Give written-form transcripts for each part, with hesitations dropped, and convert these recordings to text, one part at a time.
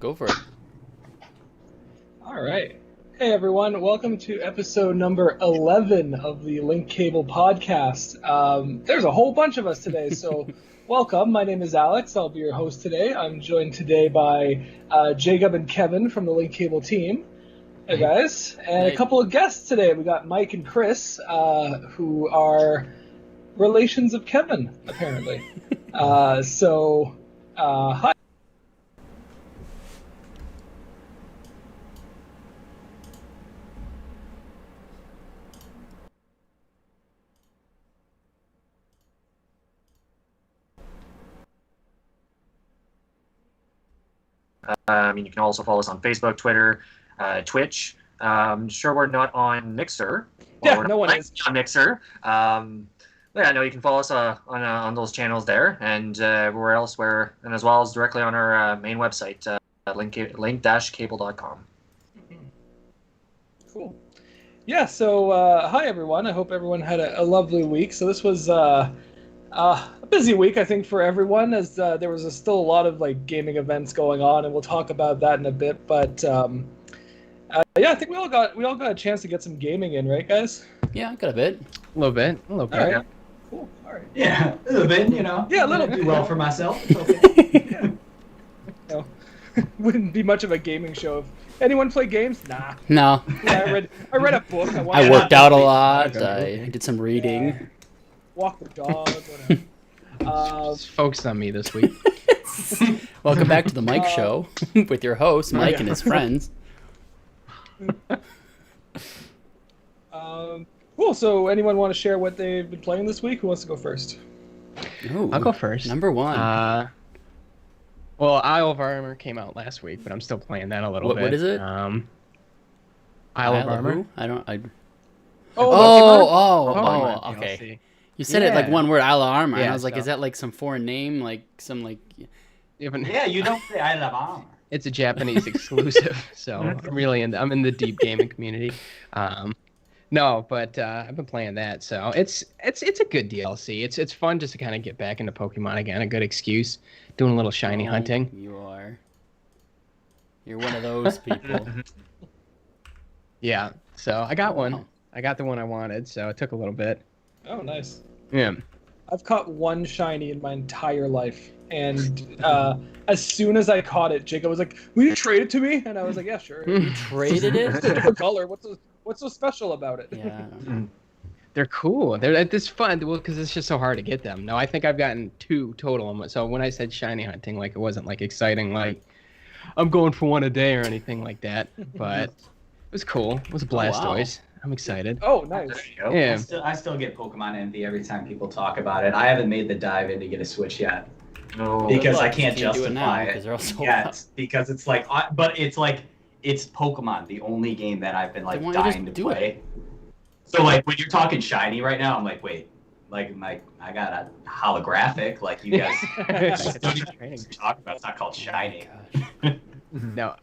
Go for it. All right. Hey, everyone. Welcome to episode number 11 of the Link Cable podcast. There's a whole bunch of us today, so welcome. My name is Alex. I'll be your host today. I'm joined today by Jacob and Kevin from the Link Cable team. Hey, guys. And a couple of guests today. We got Mike and Chris, who are relations of Kevin, apparently. Hi. You can also follow us on Facebook, Twitter, Twitch. Sure, we're not on Mixer. Yeah, no one is on Mixer. No, you can follow us on those channels there, and we're elsewhere, and as well as directly on our main website, link-cable.com. Cool. Yeah. So, hi everyone. I hope everyone had a lovely week. So this was a busy week, I think, for everyone, as there was still a lot of gaming events going on, and we'll talk about that in a bit. But yeah, I think we all got a chance to get some gaming in, right, guys? Yeah, I got a bit. A little bit. All right. Yeah. Cool. All right. Yeah, a little bit, you know. Yeah, a little I do bit. well for myself. It's okay. Yeah. No, wouldn't be much of a gaming show. If anyone play games? Nah. No. Yeah, I read a book. I worked out a lot. I did some reading. Yeah. Walk the dog. Whatever. Just focused on me this week. Welcome back to the Mike Show with your host, Mike, and his friends. Cool. So, anyone want to share what they've been playing this week? Who wants to go first? Ooh, I'll go first. Number one. Well, Isle of Armor came out last week, but I'm still playing that a little bit. What is it? Isle of Armor. Who? I don't. Pokemon Okay. DLC. You said it like one word, Isle of Armor, and Yeah, I was like, so- is that like some foreign name, like some like? Yeah, you don't say I love armor. It's a Japanese exclusive, so I'm in the deep gaming community. No, but I've been playing that, so it's a good DLC. It's fun just to kind of get back into Pokemon again. A good excuse, doing a little shiny hunting. You're one of those people. Yeah, so I got one. Wow. I got the one I wanted, so it took a little bit. Oh, nice. Yeah. I've caught one shiny in my entire life, and as soon as I caught it, Jacob was like, "Will you trade it to me?" And I was like, "Yeah, sure." You traded It's it? a different color. What's so special about it? Yeah. They're cool. They're this fun. Well, because it's just so hard to get them. No, I think I've gotten 2 total. So when I said shiny hunting, it wasn't exciting, I'm going for one a day or anything like that. But it was cool. It was a Blastoise. I'm excited. Oh, nice. There you go. Yeah. I still get Pokemon envy every time people talk about it. I haven't made the dive in to get a Switch yet No. because I Well, can't you do it justify now, it 'cause they're all sold yet. out. Because it's it's Pokemon, the only game that I've been Then why don't you dying to just do play. So when you're talking shiny right now, I'm like, wait, I got a holographic. You guys don't even talk about. It's not called shiny. No,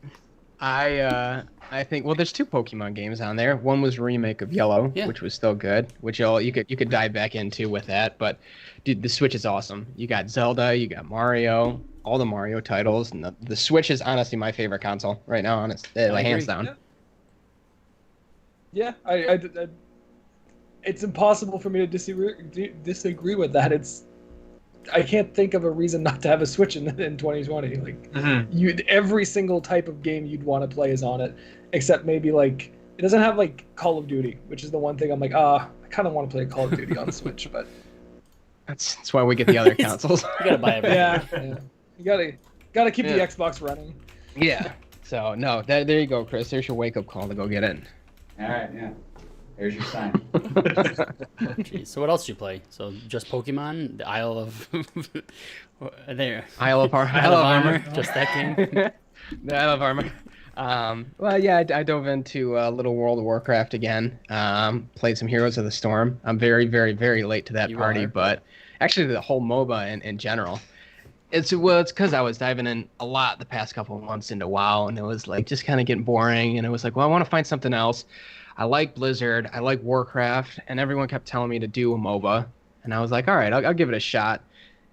I think there's 2 Pokemon games on there. One was a remake of Yellow, Yeah. which was still good, which you could dive back into with that. But dude, the Switch is awesome. You got Zelda, you got Mario, all the Mario titles, and the Switch is honestly my favorite console right now. Hands down. Yeah, I it's impossible for me to disagree with that. I can't think of a reason not to have a Switch in 2020. Every single type of game you'd want to play is on it, except maybe it doesn't have Call of Duty, which is the one thing I'm I kind of want to play Call of Duty on the Switch, but That's why we get the other consoles. You gotta buy everything. yeah. You gotta keep the Xbox running. Yeah. So no, there you go, Chris. There's your wake up call to go get it. All right, yeah. There's your sign. Jeez. So what else do you play? So just Pokemon, the Isle of there. Isle of Armor. Just that game. The Isle of Armor. Well, yeah, I dove into Little World of Warcraft again. Played some Heroes of the Storm. I'm very, very, very late to that party, but actually the whole MOBA in general. It's because I was diving in a lot the past couple of months into WoW, and it was just kind of getting boring, and it was I want to find something else. I like Blizzard, I like Warcraft, and everyone kept telling me to do a MOBA, and I was like, all right, I'll give it a shot.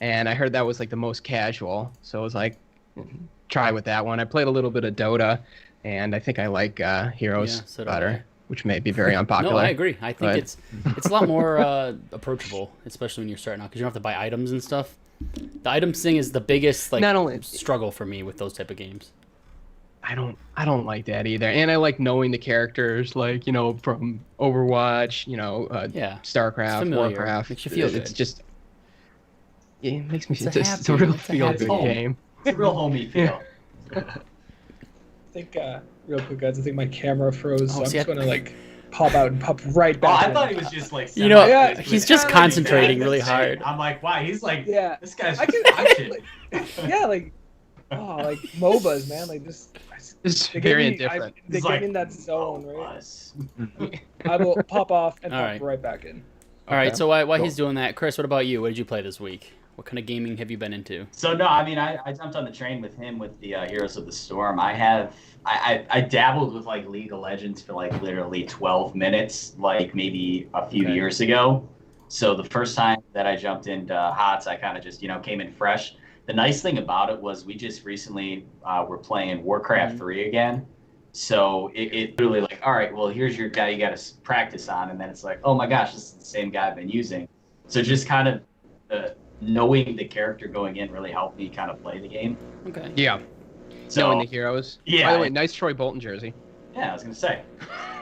And I heard that was the most casual, so I was like, try with that one. I played a little bit of Dota, and I think I like Heroes Yeah, so do better, I. which may be very unpopular. No, I agree. I think but- it's a lot more approachable, especially when you're starting out, because you don't have to buy items and stuff. The items thing is the biggest Not only- struggle for me with those type of games. I don't like that either. And I like knowing the characters, like, from Overwatch, Yeah, StarCraft, it's familiar. Warcraft. Makes you feel It's good. just, it makes me. It's It's, a it's a happy- real it's a feel happy good home. game. It's a real homey feel. I think, real quick, guys, I think my camera froze, so Oh, I'm see, just I- going to, like, pop out and pop right Oh, back I in. thought he was just like. You know, Yeah, he's just concentrating really hard. I'm like, wow, he's like, Yeah. this guy's I just can, watching. yeah, like, like MOBAs, man, like, just... It's they very get me- indifferent. They He's get like, me in that zone, right? us. I will pop off and All pop right. right back in. All right, Okay. so while he's doing that, Chris, what about you? What did you play this week? What kind of gaming have you been into? So no, I mean, I jumped on the train with him with the Heroes of the Storm. I dabbled with like League of Legends for like literally 12 minutes, like maybe a few Okay. years ago. So the first time that I jumped into HOTS, I kind of just came in fresh. The nice thing about it was we just recently were playing Warcraft 3 again. So it literally like, all right, well, here's your guy you got to practice on. And then it's like, oh my gosh, this is the same guy I've been using. So just kind of knowing the character going in really helped me kind of play the game. Okay. Yeah. So Knowing the heroes. Yeah. By the way, nice Troy Bolton jersey. yeah, I was going to say,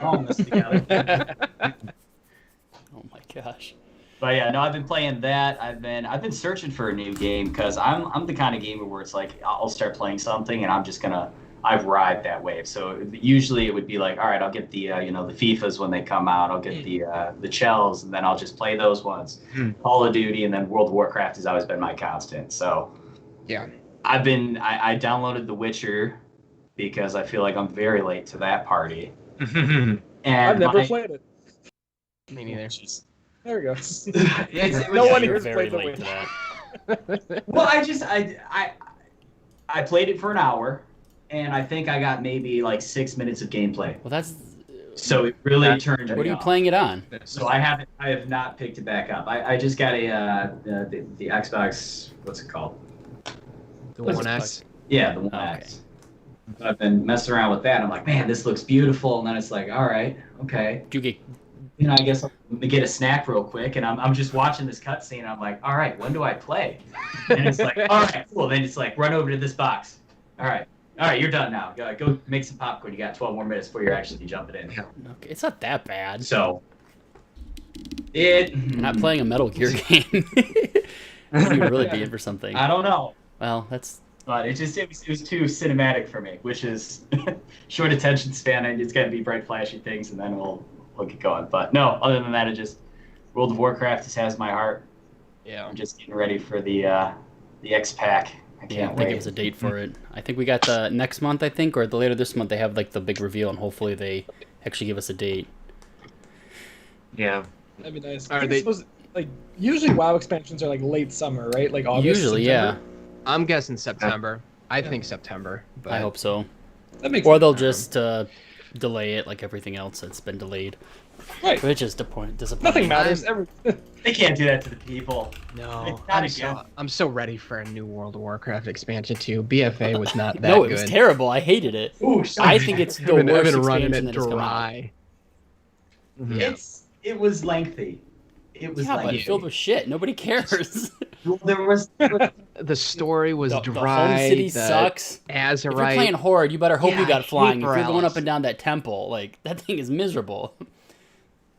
all this together. Oh my gosh. But yeah, no, I've been playing that. I've been searching for a new game because I'm the kind of gamer where it's like I'll start playing something and I ride that wave. So usually it would be like, all right, I'll get the the FIFAs when they come out. I'll get the Chells, and then I'll just play those ones. Call of Duty, and then World of Warcraft has always been my constant. So Yeah. I downloaded The Witcher because I feel like I'm very late to that party. And I've never played it. Me neither. There we go. It No was- one You're here's very played The late to Witcher. that. Well, I played it for an hour, and I think I got maybe like 6 minutes of gameplay. Well, that's. So it really turned me What are you off. playing it on? So I have not picked it back up. I just got the Xbox. What's it called? The One X. Yeah, the One Okay. X. I've been messing around with that. I'm like, man, this looks beautiful. And then it's like, all right, okay. Do you get? I guess I'm gonna get a snack real quick, and I'm just watching this cutscene. And I'm like, all right, when do I play? And it's like, all right, cool. Then it's like, run over to this box. All right, you're done now. Go make some popcorn. You got 12 more minutes before you're actually jumping in. Okay, it's not that bad. So You're not playing a Metal Gear game. You would really be in for something. I don't know. Well, that's. But it was too cinematic for me, which is short attention span. It's got to be bright, flashy things, and then we'll get going. But no, other than that, it just World of Warcraft just has my heart. Yeah. I'm just getting ready for the X Pack. I Yeah, can't they wait. give us a date for it. I think we got the next month, I think, or the later this month they have like the big reveal, and hopefully they actually give us a date. Yeah. That'd be nice. Are I think they- it's supposed like usually WoW expansions are like late summer, right? Like August. Usually, September? I'm guessing September. I think September. But I hope so. That makes Or sense. they'll just delay it like everything else that's been delayed. Right. Which is disappointing. Nothing matters. They can't do that to the people. No, Not I'm so ready for a new World of Warcraft expansion too. BFA was not that No, good. it was terrible. I hated it. Ooh, I think it's the I've worst been running expansion it that has come out. dry. Yeah. It was lengthy. It was Yeah, but lengthy. filled with shit. Nobody cares. There was The story was the dry. home city the sucks. If you're Azerite. playing Horde, you better hope Yeah, you I got flying. hate If you're going Morales. up and down that temple, like that thing is miserable.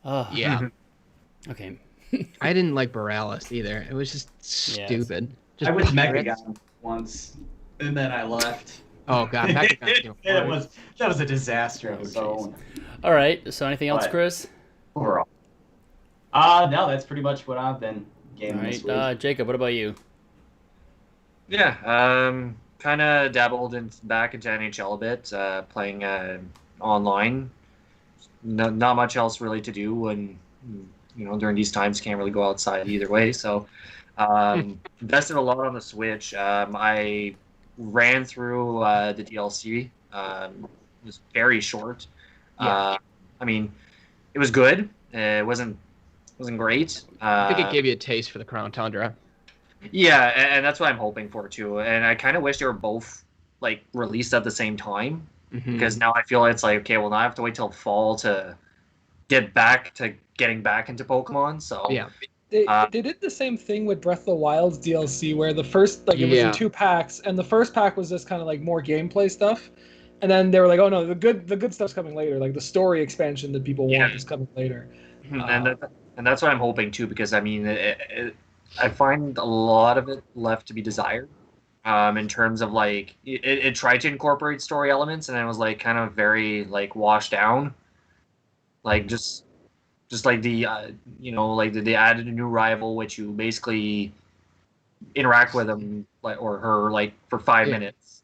Ugh. Yeah, Okay. I didn't like Borealis either. It was just stupid. Just I was pirates. Mechagon once, and then I left. Oh god, Mechagon's even That was a disaster of Oh, its own. All right. So anything else, What? Chris? Overall. No, that's pretty much what I've been All gaming this right. week. Jacob, what about you? Yeah. Kind of dabbled back into NHL a bit, playing online. Not much else really to do when during these times can't really go outside either way. So invested a lot on the Switch. I ran through the DLC. It was very short. Yeah. I mean, it was good. It wasn't great. I think it gave you a taste for the Crown Tundra. Yeah, and that's what I'm hoping for too. And I kind of wish they were both like released at the same time, Mhm. because now I feel it's like, okay, well now I have to wait till fall to get back to getting back into Pokemon. So Yeah. They did the same thing with Breath of the Wild's DLC, where the first it was in Yeah. 2 packs, and the first pack was just kind of like more gameplay stuff, and then they were like, oh no, the good stuff's coming later, like the story expansion that people want is coming later. and that's what I'm hoping too, because I mean, I find a lot of it left to be desired. In terms of like it tried to incorporate story elements, and it was like kind of very like washed down, like just like the like they added a new rival, which you basically interact with him like or her like for 5 minutes,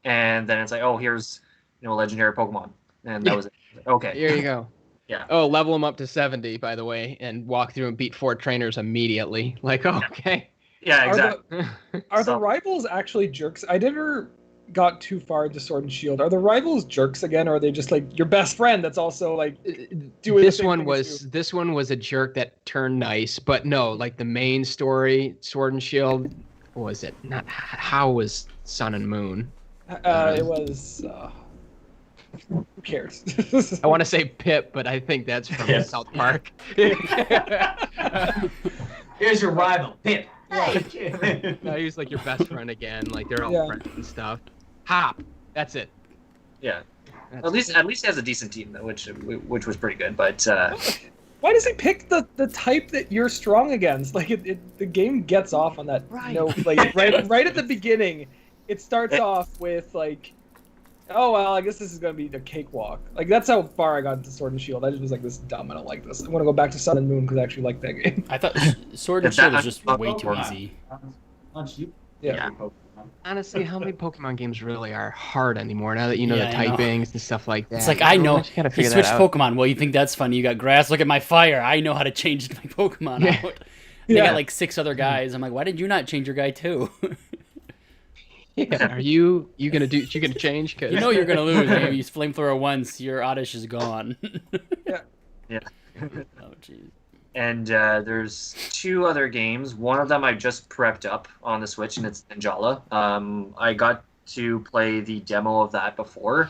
and then it's like, oh, here's legendary Pokemon, and that was it. Okay, Here you go. Yeah. Oh, level them up to 70, by the way, and walk through and beat 4 trainers immediately. Like, okay. Yeah, exactly. Are the rivals actually jerks? I never got too far into Sword and Shield. Are the rivals jerks again, or are they just like your best friend that's also like doing this the same one thing was as you? this one was a jerk that turned nice, but no, like the main story, Sword and Shield, what was it? Not how was Sun and Moon? It was. Who cares? I want to say Pip, but I think that's from Pip. South Park. Here's your rival, Pip. No, he's like your best friend again. Like they're all Yeah. friends and stuff. Hop. That's it. Yeah. That's At least he has a decent team though, which was pretty good. But Why does he pick the type that you're strong against? Like the game gets off on that Right. note. Like right at the beginning, it starts off with like, oh well, I guess this is gonna be a cakewalk. Like that's how far I got into Sword and Shield. I just was like, this is dumb. I don't like this. I want to go back to Sun and Moon because I actually like that game. I thought Sword and Is that- Shield was just way too easy. Yeah. Honestly, how many Pokemon games really are hard anymore now that you know Yeah, the I know. typings and stuff like that? It's like, I know. You gotta He figure switched that out. Pokemon. Well, you think that's funny? You got grass. Look at my fire. I know how to change my Pokemon Yeah. out. They Yeah. got like 6 other guys. I'm like, why did you not change your guy too? Yeah. Are you gonna change? Cause You know you're gonna lose. You use flamethrower once, your Oddish is gone. Yeah. Oh jeez. And there's 2 other games. One of them I just prepped up on the Switch, and it's Ninjala. I got to play the demo of that before.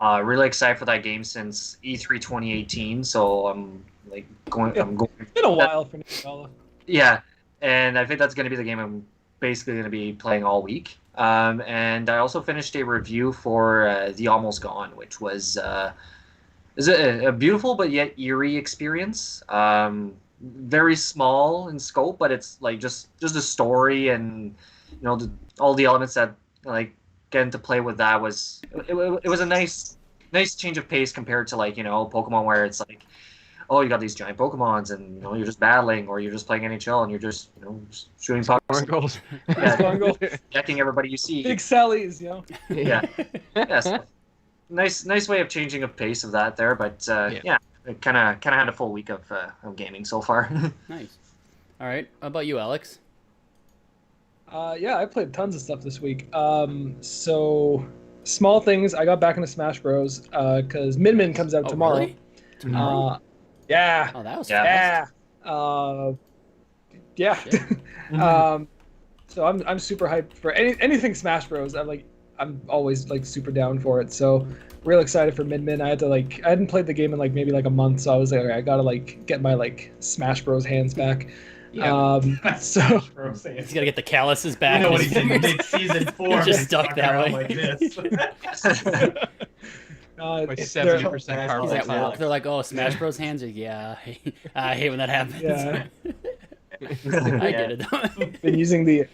Really excited for that game since E3 2018. So I'm like going. I'm going. It's been a while for Ninjala. Yeah, and I think that's going to be the game I'm basically going to be playing all week. And I also finished a review for The Almost Gone, which was is a beautiful but yet eerie experience. Very small in scope, but it's like just a story, and all the elements that like getting to play with that was it was a nice change of pace compared to like Pokemon, where it's like, oh, you got these giant Pokemons and you're just battling, or you're just playing NHL and you're just just shooting pucks, scoring goals. Scoring goals. checking everybody you see. Big Sally's, Yeah. Yes. Nice way of changing of pace of that there, but yeah, it kind of had a full week of gaming so far. Nice. All right. How about you, Alex? Yeah, I played tons of stuff this week. So small things. I got back into Smash Bros. Because Min Min comes out tomorrow. Really? Tomorrow? Yeah. Oh, that was Yeah. fast. Yeah. Shit. So I'm super hyped for anything Smash Bros. I'm always like super down for it. So real excited for Min Min. I hadn't played the game in maybe a month, so I was like, okay, I gotta get my Smash Bros. Hands back. Yeah. So He's got to get the calluses back. You know what he's in mid-season form. Just stuck that way. Like this. With 70% He's carbon. at work. They're like, oh, Smash Bros. Hands? Yeah. I hate when that happens. Yeah. I get it. though. been using the.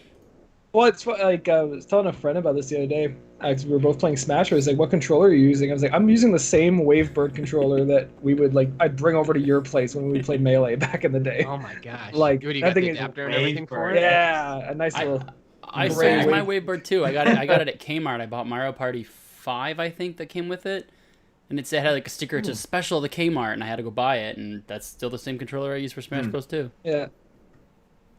Well, it's like I was telling a friend about this the other day. Because we were both playing Smash. I was like, "What controller are you using?" I was like, "I'm using the same Wavebird controller that we would I'd bring over to your place when we played Melee back in the day." Oh my gosh. Like, What, you that got the thing is adapter and everything for it? Yeah, a nice little. I still Great use my Wave- Wavebird too. I got it at Kmart. I bought Mario Party 5, I think, that came with it. And it had a sticker, it's a special to Kmart, and I had to go buy it, and that's still the same controller I use for Smash Bros. too. Yeah.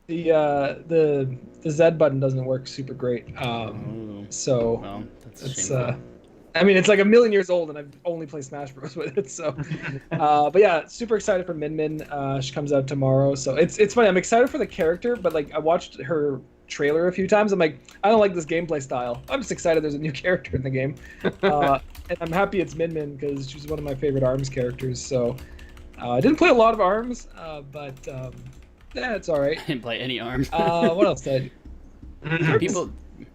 The Z button doesn't work super great. Oh, So well, that's a it's shame. I mean, it's like a million years old, and I've only played Smash Bros. With it. So, but yeah, super excited for Min Min. She comes out tomorrow, so it's funny. I'm excited for the character, but I watched her trailer a few times. I'm like, I don't like this gameplay style. I'm just excited there's a new character in the game. And I'm happy it's Min Min because she's one of my favorite ARMS characters. So I didn't play a lot of ARMS, but yeah, it's all right. I didn't play any ARMS. What else did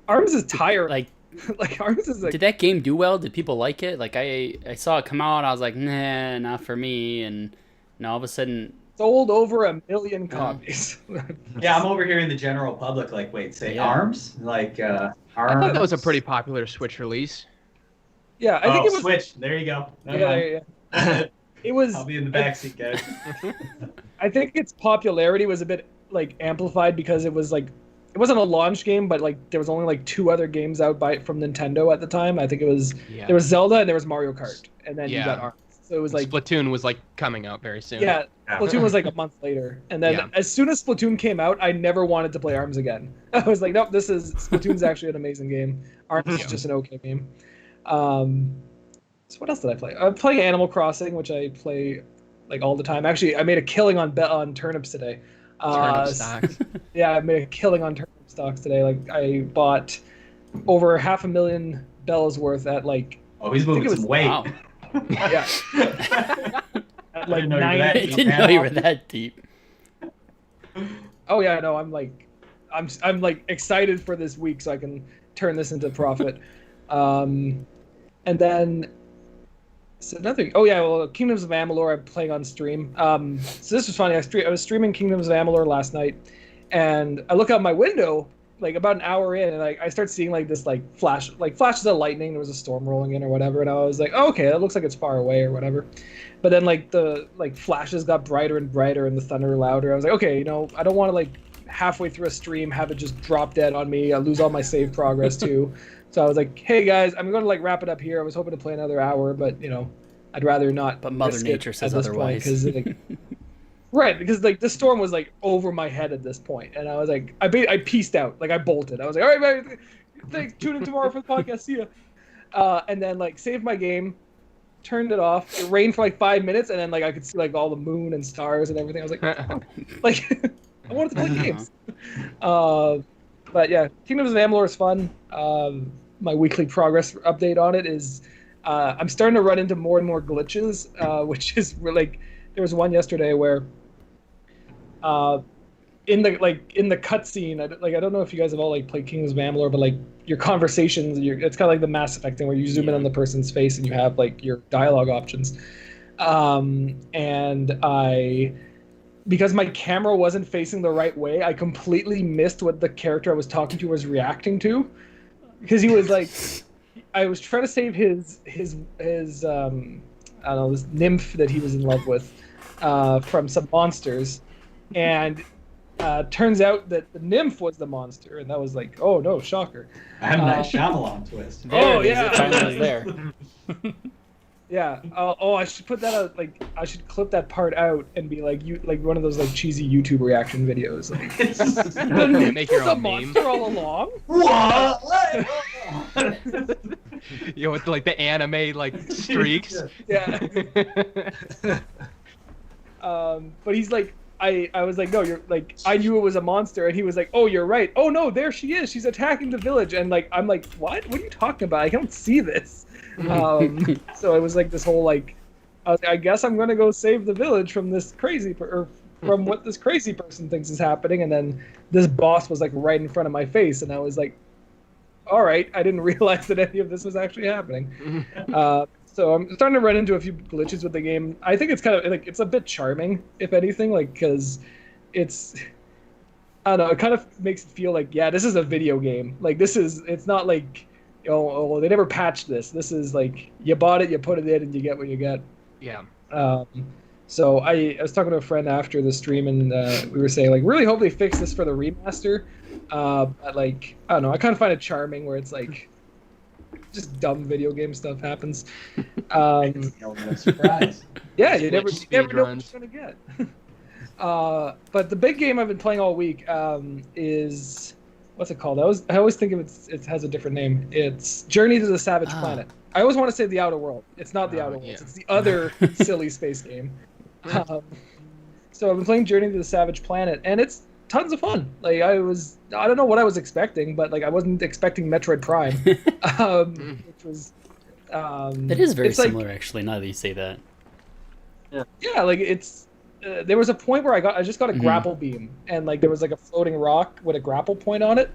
ARMS is tired. Like ARMS is like. Did that game do well? Did people like it? Like I saw it come out, I was like, nah, not for me. And now all of a sudden, sold over 1 million copies. Yeah, I'm over here in the general public. Like, wait, say ARMS? Like ARMS? I thought that was a pretty popular Switch release. Yeah, I think it was Switch. There you go. Yeah. It was. I'll be in the backseat, guys. I think its popularity was a bit like amplified because it was like it wasn't a launch game, but like there was only like 2 other games out from Nintendo at the time. I think it was there was Zelda and there was Mario Kart, and then you got ARMS. So it was like Splatoon was like coming out very soon. Yeah, Splatoon was like a month later, and then as soon as Splatoon came out, I never wanted to play ARMS again. I was like, nope, Splatoon's actually an amazing game. ARMS is just an okay game. So what else did I play? I'm playing Animal Crossing, which I play like all the time. Actually, I made a killing on turnips today. Turnip stocks. Yeah, I made a killing on turnip stocks today. Like I bought over 500,000 bells worth at like. Oh, he's moving some weight. Wow. Yeah. At like 9. I didn't know you were that deep. Oh yeah, no, I'm like excited for this week so I can turn this into profit. And then so nothing. Oh yeah, well, Kingdoms of Amalur I'm playing on stream. So this was funny. I was streaming Kingdoms of Amalur last night, and I look out my window like about an hour in, and I start seeing like this flashes of lightning. There was a storm rolling in or whatever, and I was like, oh, okay, that looks like it's far away or whatever. But then like the flashes got brighter and brighter and the thunder louder. I was like, okay, I don't want to like halfway through a stream have it just drop dead on me. I lose all my save progress too. So I was like, hey guys, I'm going to like wrap it up here. I was hoping to play another hour, but I'd rather not. But Mother Nature says otherwise. Right, because like the storm was like over my head at this point, and I was like, I pieced out, like I bolted. I was like, all right, man, thanks. Tune in tomorrow for the podcast. See ya. And then like saved my game, turned it off. It rained for like 5 minutes, and then like I could see like all the moon and stars and everything. I was like, oh. Like I wanted to play games. But yeah, Kingdoms of Amalur is fun. My weekly progress update on it is I'm starting to run into more and more glitches, which is really, like there was one yesterday where in the cutscene, I don't know if you guys have all like played Kingdoms of Amalur, but like your conversations, it's kind of like the Mass Effect thing where you zoom in on the person's face and you have like your dialogue options. And because my camera wasn't facing the right way, I completely missed what the character I was talking to was reacting to, because he was like, I was trying to save his I don't know, this nymph that he was in love with from some monsters, and turns out that the nymph was the monster, and that was like, oh no, shocker. I had a nice Shyamalan twist. Oh yeah, it finally there. Yeah. I should put that out. Like, I should clip that part out and be like, one of those like cheesy YouTube reaction videos. Like, make your own meme. Monster all along. What? With like the anime like streaks. Yeah. But he's like, I was like, no, you're like, I knew it was a monster, and he was like, oh, you're right. Oh no, there she is. She's attacking the village, and like, I'm like, what? What are you talking about? I don't see this. So it was like this whole like, I guess I'm gonna go save the village from this from what this crazy person thinks is happening, and then this boss was like right in front of my face, and I was like, all right, I didn't realize that any of this was actually happening. So I'm starting to run into a few glitches with the game. I think it's kind of like, it's a bit charming, if anything, like, because it's, I don't know, it kind of makes it feel like, yeah, this is a video game. Like, it's not like, oh, they never patched this. This is like, you bought it, you put it in, and you get what you get. Yeah. So I was talking to a friend after the stream, and we were saying, like, really hope they fix this for the remaster. But like, I don't know, I kind of find it charming where it's like, just dumb video game stuff happens. Surprise. Yeah, you never know what you're gonna get. But the big game I've been playing all week is, what's it called? I always think of it has a different name. It's Journey to the Savage Planet. I always want to say The Outer World. It's not The Outer Worlds. It's the other silly space game. So I've been playing Journey to the Savage Planet, and it's tons of fun. Like I don't know what I was expecting, but like I wasn't expecting Metroid Prime, which was. It is very similar, actually. Now that you say that. Yeah, like it's. There was a point where I just got a grapple beam, and like there was like a floating rock with a grapple point on it,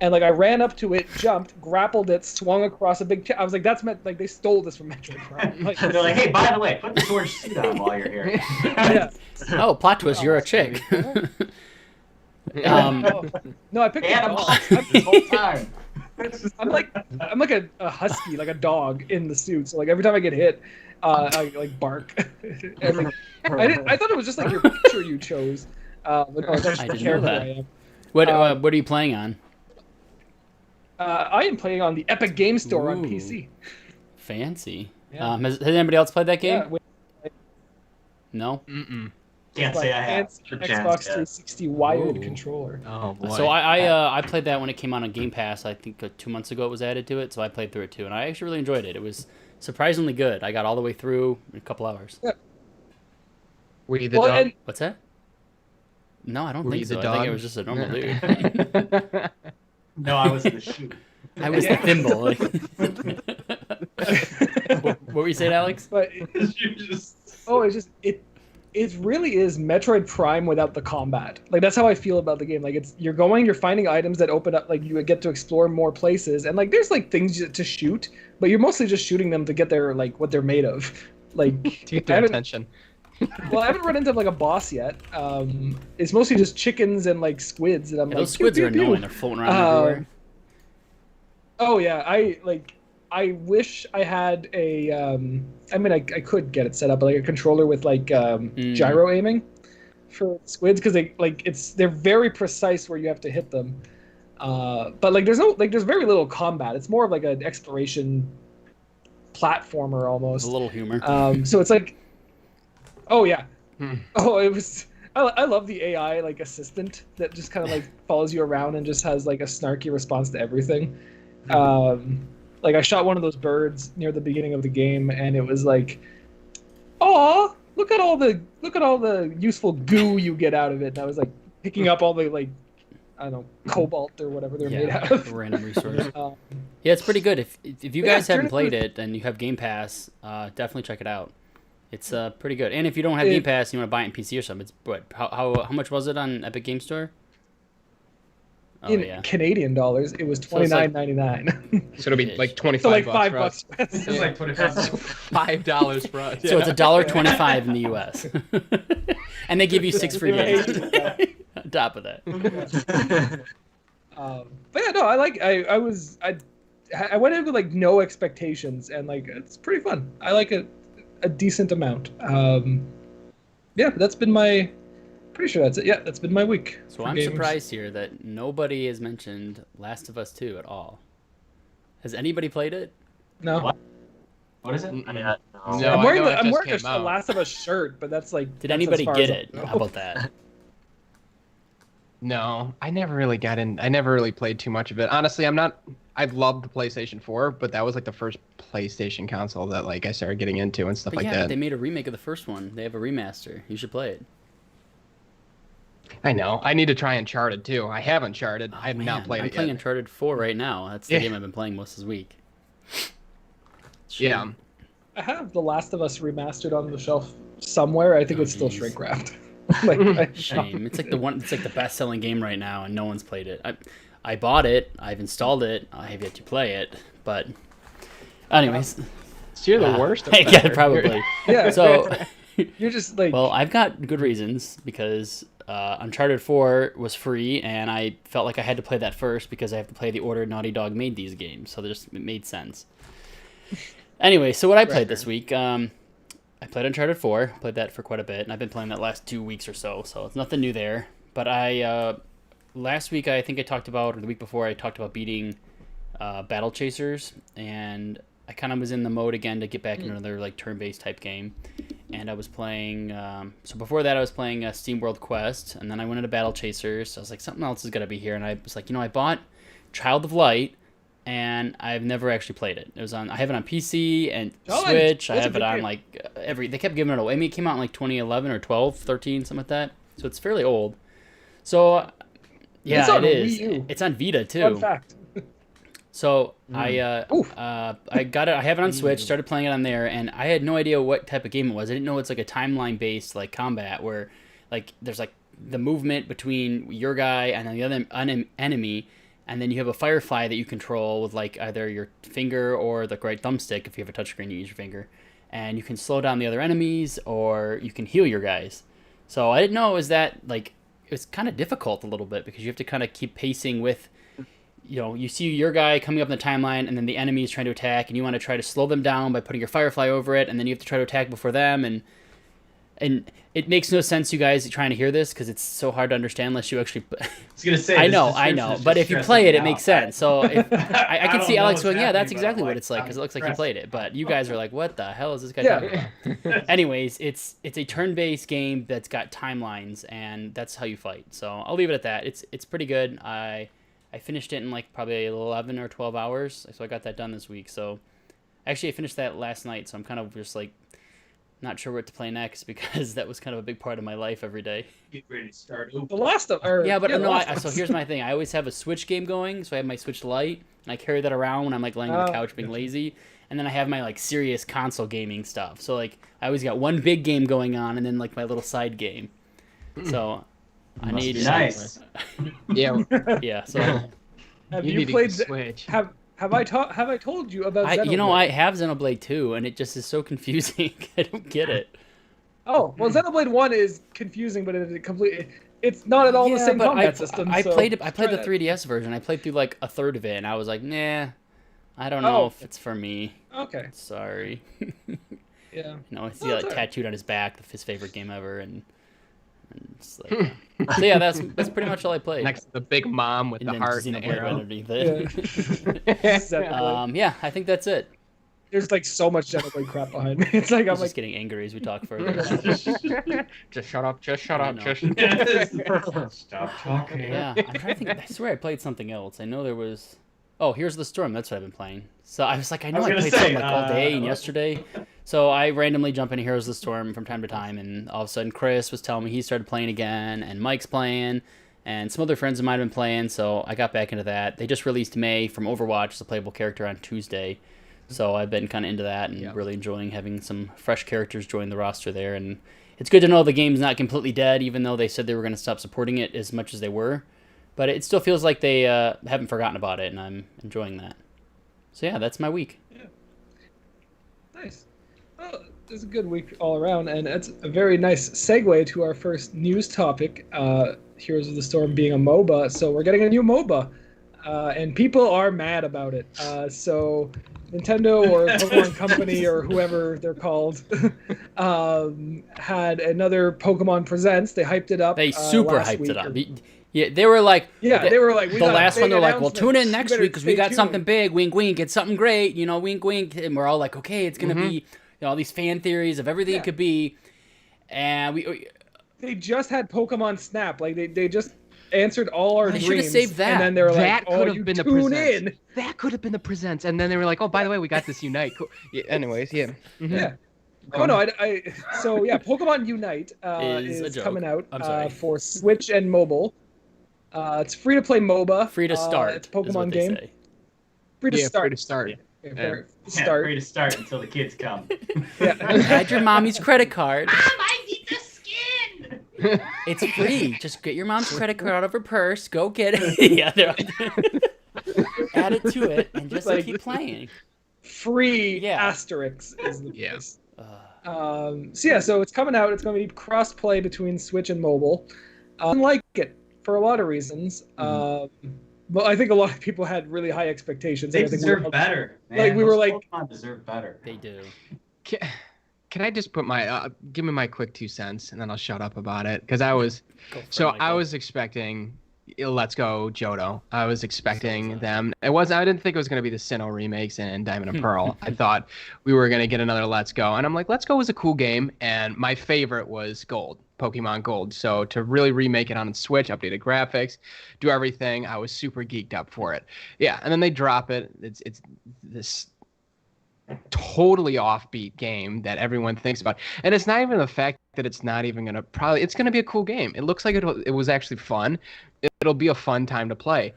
and like I ran up to it, jumped, grappled it, swung across a big. I was like, that's like they stole this from Metroid Prime. Like, they're like, hey, by the way, put this orange suit on while you're here. Yeah. Oh, plot twist! You're a chick. No, I picked a dog. This whole time. I'm like a husky, like a dog in the suit. So like every time I get hit, I like bark. I thought it was just like your picture you chose. But no, that's I the didn't know character that. I am. What are you playing on? I am playing on the Epic Game Store on PC. Fancy. Yeah. Has anybody else played that game? Yeah, No. Can't say I have. Xbox 360 wired controller. Oh boy. So I played that when it came out on Game Pass. I think 2 months ago it was added to it, so I played through it too, and I actually really enjoyed it. It was surprisingly good. I got all the way through in a couple hours. Yeah. Were you the dog? And What's that? No, I don't Were think you so. the I think dog? it was just a normal dude. No, I was the shoe. I was the thimble. What were you saying, Alex? but it really is Metroid Prime without the combat. Like that's how I feel about the game. Like you're finding items that open up, like you get to explore more places, and like there's like things to shoot, but you're mostly just shooting them to get their like what they're made of. Like To get their attention. Well, I haven't run into like a boss yet. It's mostly just chickens and like squids, and I'm Yeah, like those squids pew, are pew, pew. annoying. They're floating around everywhere. Oh yeah, I wish I had a. I mean, I could get it set up like a controller with like gyro aiming for squids because they're very precise where you have to hit them. But like there's very little combat. It's more of like an exploration platformer almost. There's a little humor. So it's like, oh yeah, oh it was. I love the AI like assistant that just kind of like follows you around and just has like a snarky response to everything. Like I shot one of those birds near the beginning of the game, and it was like, "Aw, look at all the useful goo you get out of it." And I was like picking up all the like, I don't know, cobalt or whatever they're made out of. Random resource. Yeah, it's pretty good. If you guys haven't played it and you have Game Pass, definitely check it out. It's pretty good. And if you don't have Game Pass, and you want to buy it in PC or something. It's what? How much was it on Epic Game Store? Oh, In Canadian dollars, it was $29.99. So it'll be like 25 So like bucks $5 for us. It's like $5 for us. So it's $1.25 in the US, and they give you 6 free games on top of that. But yeah, no, I went in with like no expectations, and like it's pretty fun. I like it a decent amount. Yeah, that's been my. Pretty sure that's it. Yeah, that's been my week. So I'm surprised here that nobody has mentioned Last of Us 2 at all. Has anybody played it? No. What is it? I mean, no. No, I'm wearing I know it I'm just wearing came a out. Last of Us shirt, but that's like. Did that's anybody as far get as it? I know. How about that? No, I never really got in. I never really played too much of it. Honestly, I loved the PlayStation 4, but that was like the first PlayStation console that like I started getting into and stuff But like yeah, that. they made a remake of the first one. They have a remaster. You should play it. I know. I need to try Uncharted too. I have Uncharted. I have Man, not played I'm it playing yet. Uncharted 4 right now. That's the Yeah. game I've been playing most of this week. Yeah. I have The Last of Us remastered on the shelf somewhere. I think it's still geez. shrink wrapped. Like, Shame. It's like the best-selling game right now, and no one's played it. I bought it. I've installed it. I have yet to play it. But, anyways, So you're the worst. yeah, offender. probably. yeah. So, You're just like. well, I've got good reasons because Uncharted 4 was free, and I felt like I had to play that first because I have to play the order Naughty Dog made these games. So it made sense. Anyway, so what I played this week, I played Uncharted 4, played that for quite a bit, and I've been playing that last 2 weeks or so it's nothing new there. But last week I think I talked about, or the week before I talked about beating Battle Chasers, and I kind of was in the mode again to get back into another like turn-based type game. And I was playing, so before that I was playing SteamWorld Quest, and then I went into Battle Chasers. So I was like, something else is going to be here. And I was like, I bought Child of Light, and I've never actually played it. I have it on PC and Switch. I have it on like they kept giving it away. I mean, it came out in like 2011 or 12, 13, something like that. So it's fairly old. So, yeah, It's on it is. Wii U. It's on Vita too. Fun fact. So Oof. I got it. I have it on Switch. Started playing it on there, and I had no idea what type of game it was. I didn't know it's like a timeline based like combat where like there's like the movement between your guy and then the other enemy, and then you have a firefly that you control with like either your finger or the right thumbstick. If you have a touchscreen, you use your finger, and you can slow down the other enemies or you can heal your guys. So I didn't know it was that like it was kind of difficult a little bit because you have to kind of keep pacing with. You know, you see your guy coming up in the timeline, and then the enemy is trying to attack, and you want to try to slow them down by putting your firefly over it, and then you have to try to attack before them, and it makes no sense, you guys trying to hear this because it's so hard to understand unless you actually. I was gonna say. I know, but if you play it, it makes sense. So if, I can see Alex going, yeah, that's exactly what it's like because it looks like you played it, but you guys are like, what the hell is this guy talking about? Anyways, it's a turn-based game that's got timelines, and that's how you fight. So I'll leave it at that. It's pretty good. I finished it in like probably 11 or 12 hours, so I got that done this week. So actually I finished that last night, so I'm kind of just like not sure what to play next because that was kind of a big part of my life every day. Get ready to start. The Last of Us. Yeah, but no, so here's my thing. I always have a Switch game going, so I have my Switch Lite, and I carry that around when I'm like laying on the couch being lazy. And then I have my like serious console gaming stuff. So like I always got one big game going on and then like my little side game. So I Must need be nice. Yeah. Yeah, so Have You you need to played? get Switch. Have I told you about? Xenoblade? I have Xenoblade 2, and it just is so confusing. I don't get it. Oh well, Xenoblade 1 is confusing, but it's not at all the same but combat system. I so played the try to- 3DS version. I played through like a third of it, and I was like, nah, I don't know if it's for me. Okay. Sorry. Yeah. You know, I see Well, like it's alright. tattooed on his back, his favorite game ever, and it's like, so yeah, that's pretty much all I played. Next to the big mom with and the then heart and the Xenoblade arrow. underneath it. Xenoblade. Yeah, I think that's it. There's like so much Xenoblade crap behind me. It's like I'm I'm just like, getting angry as we talk further. Just shut up. Just shut I up. know. Just. Stop talking. Yeah, I'm trying to think. I swear I played something else. I know there was. Oh, Here's the Storm. That's what I've been playing. So I was like, I know was I gonna played say, something like all day and yesterday. So I randomly jump into Heroes of the Storm from time to time, and all of a sudden Chris was telling me he started playing again, and Mike's playing, and some other friends of mine have been playing. So I got back into that. They just released May from Overwatch as a playable character on Tuesday. So I've been kind of into that and really enjoying having some fresh characters join the roster there. And it's good to know the game's not completely dead, even though they said they were going to stop supporting it as much as they were. But it still feels like they haven't forgotten about it, and I'm enjoying that. So yeah, that's my week. nice. Well, it's a good week all around, and it's a very nice segue to our first news topic. Heroes of the Storm being a MOBA, so we're getting a new MOBA, and people are mad about it. So Nintendo or Pokemon Company or whoever they're called had another Pokemon Presents. They hyped it up. They super last hyped week it up. or- Yeah, they were like, they were like, we the got a last big one. They're like, well, tune in announcement. next You better week because we stay got tuned." something big. Wink, wink. It's something great. You know, wink, wink. And we're all like, okay, it's gonna be all these fan theories of everything it could be, and They just had Pokemon Snap. Like they just answered all our They dreams. should've saved that. And then they were That like, "Oh, could have you been the tune presents. in." That could have been the presents. And then they were like, oh, by the way, we got this Unite. Cool. Yeah, anyways, yeah. Mhm. Yeah. Oh no, so yeah, Pokemon Unite Is a is joke. coming out I'm sorry. for Switch and mobile. It's free to play MOBA. free to start. It's a Pokemon is what they game. say. Free to Yeah, start. free to start. Yeah, Yeah. free to Yeah, start. free to start until the kids come. Yeah. Add your mommy's credit card. Mom, I need the skin. It's free. Just get your mom's credit card out of her purse. Go get it. Yeah, they're add it to it and just Like- keep playing. Free Yeah. asterisks is the Yeah. place. So it's coming out. It's going to be cross play between Switch and mobile. I like it for a lot of reasons. But I think a lot of people had really high expectations. They and I think deserve better. Man. Like, we were Those like- Pokemon deserve better. They do. Can I just put my give me my quick 2 cents and then I'll shut up about it because I was Go for it, so I Michael. was expecting Let's Go Johto. I was expecting them. I didn't think it was going to be the Sinnoh remakes and Diamond and Pearl. I thought we were going to get another Let's Go, and I'm like, Let's Go was a cool game, and my favorite was Gold, Pokemon Gold. So to really remake it on Switch, updated graphics, do everything, I was super geeked up for it. Yeah, and then they drop it. It's this totally offbeat game that everyone thinks about. And it's not even the fact that it's not even going to it's going to be a cool game. It looks like it was actually fun. It'll be a fun time to play.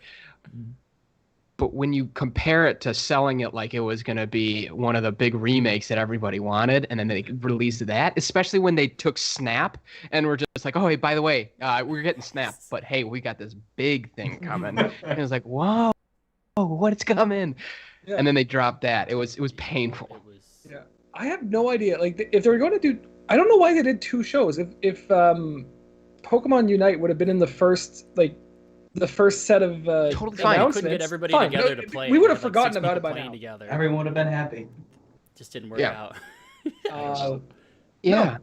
But when you compare it to selling it like it was going to be one of the big remakes that everybody wanted, and then they released that, especially when they took Snap and were just like, oh, hey, by the way, we're getting Snap, but hey, we got this big thing coming. And it was like, whoa, what's coming? Yeah. And then they dropped that. It was painful. Yeah, I have no idea. Like, if they were going to do, I don't know why they did 2 shows. If Pokemon Unite would have been in the first set of totally fine. announcements, couldn't get everybody together to play. We would have forgotten about it by now. Together. Everyone would have been happy. Just didn't work out. No,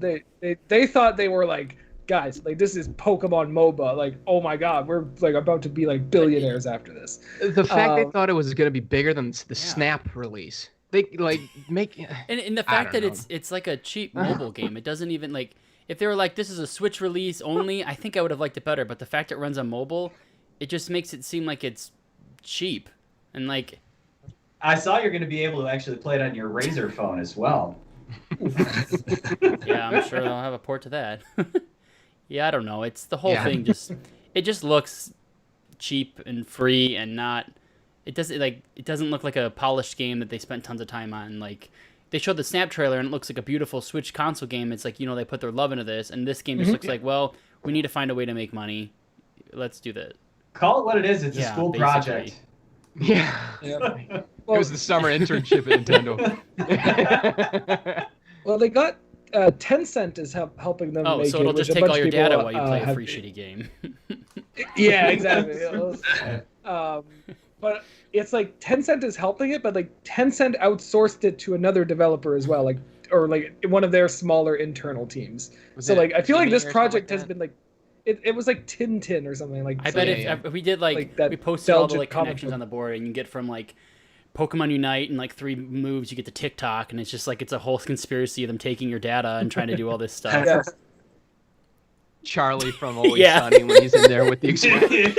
they thought they were like, guys, like this is Pokemon MOBA. Like, oh my god, we're like about to be like billionaires after this. The fact they thought it was going to be bigger than the Snap release. They like make and the fact that it's like a cheap mobile game. It doesn't even like if they were like this is a Switch release only, I think I would have liked it better. But the fact it runs on mobile, it just makes it seem like it's cheap and like. I saw you're going to be able to actually play it on your Razer phone as well. Yeah, I'm sure they'll have a port to that. Yeah, I don't know. It's the whole thing. It just looks cheap and free and not. It doesn't look like a polished game that they spent tons of time on. Like they showed the Snap trailer and it looks like a beautiful Switch console game. It's like they put their love into this, and this game just looks like we need to find a way to make money. Let's do that. Call it what it is. It's a school project. Yeah. It was the summer internship at Nintendo. Well, they got Tencent is helping them make it. Oh, so it'll just take all your data while you play a free shitty game. Yeah, exactly. But it's like Tencent is helping it, but like Tencent outsourced it to another developer as well, or one of their smaller internal teams. So I feel like this project has been like. It was like Tintin or something like. I bet if we did we posted all the connections on the board, and you get from Pokemon Unite and 3 moves, you get to TikTok, and it's just it's a whole conspiracy of them taking your data and trying to do all this stuff. Yeah. Charlie from Always Sunny when he's in there with the expression.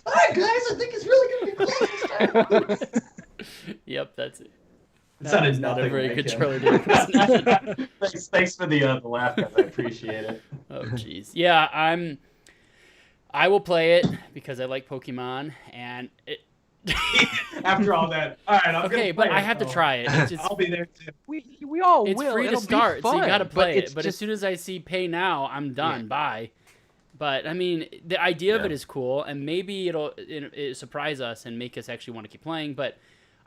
Hi guys, I think it's really gonna be close this time. Yep, that's it. That's not a very good Charlie Day impersonation. Thanks for the laugh, guys. I appreciate it. Oh, jeez. Yeah, I will play it because I like Pokemon, and it. After all that, all right. I'm okay, but I have to try it. I'll be there too. We all it's will. Free It'll to start, so you got to play it. But just... as soon as I see pay now, I'm done. Yeah. Bye. But I mean, the idea of it is cool, and maybe it'll surprise us and make us actually want to keep playing. But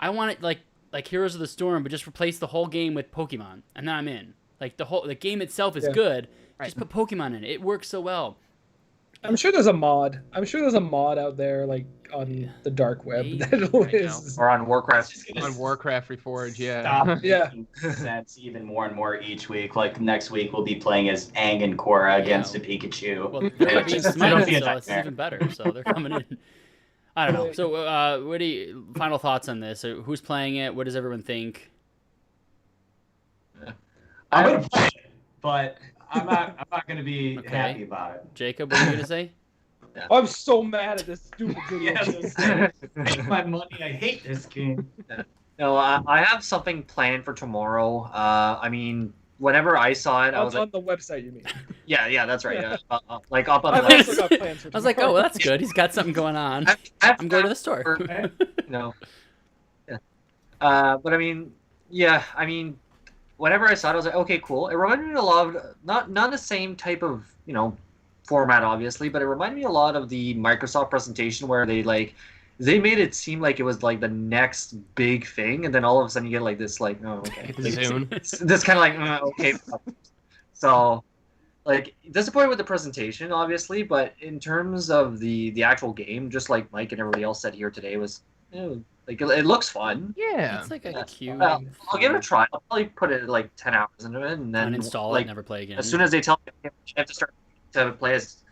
I want it like Heroes of the Storm, but just replace the whole game with Pokemon, and then I'm in. The game itself is good. Right. Just put Pokemon in it. It works so well. I'm sure there's a mod. Out there, on the dark web. Or on Warcraft. On Warcraft Reforged, yeah. Stop making sense even more and more each week. Like next week, we'll be playing as Aang and Korra against a Pikachu. Well, they're being smite, so it's even better. So they're coming in. I don't know. So, final thoughts on this? Who's playing it? What does everyone think? I'm gonna play it, but I'm not gonna be happy about it. Jacob, what are you gonna say? Yeah. I'm so mad at this stupid video. Yes. Take my money. I hate this game. No, I have something planned for tomorrow. I mean, whenever I saw it, I was on the website. You mean? Yeah, that's right. Yeah. Up on the website. I was like, oh, well, that's good. He's got something going on. I'm going to the store. No. Yeah. But I mean, whenever I saw it, I was like, okay, cool. It reminded me a lot of not the same type of format, obviously, but it reminded me a lot of the Microsoft presentation where they made it seem like it was the next big thing, and then all of a sudden you get this oh, okay, this kind of okay. So disappointed with the presentation, obviously, but in terms of the actual game, just like Mike and everybody else said here today, was it looks fun. Yeah, it's a cute. I'll give it a try. I'll probably put it 10 hours into it, and then uninstall it, never play again. As soon as they tell me I have to start to play as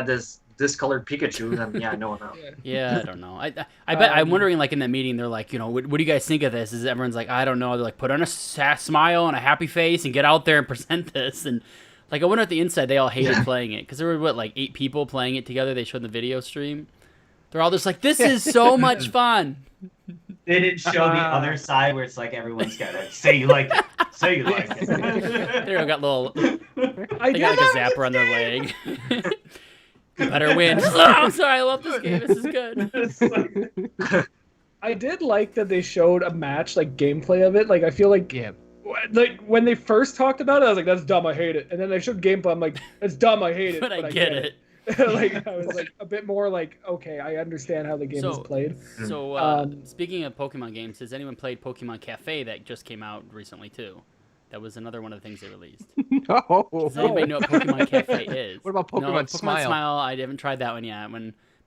this discolored Pikachu, then no. Yeah, I don't know. I bet I'm wondering in that meeting they're what do you guys think of this? Is everyone's I don't know. They're put on a smile and a happy face and get out there and present this. And I wonder at the inside they all hated playing it because there were 8 people playing it together. They showed the video stream. They're all just this is so much fun. They didn't show the other side where it's like everyone's got to say you like it. Say you like it. They got little. I They got like a zapper on their leg. You better win. Oh, I'm sorry. I love this game. This is good. I did like that they showed a match, like gameplay of it. Like I feel like, like when they first talked about it, I was like, "That's dumb. I hate it." And then they showed gameplay. I'm like, "That's dumb. I hate it." But I get it. Like I was like a bit more like, okay, I understand how the game is played. So speaking of Pokemon games, has anyone played Pokemon Cafe that just came out recently too? That was another one of the things they released. No. Does anybody know what Pokemon Cafe is? What about Pokemon no, Pokemon Smile? Smile? I haven't tried that one yet.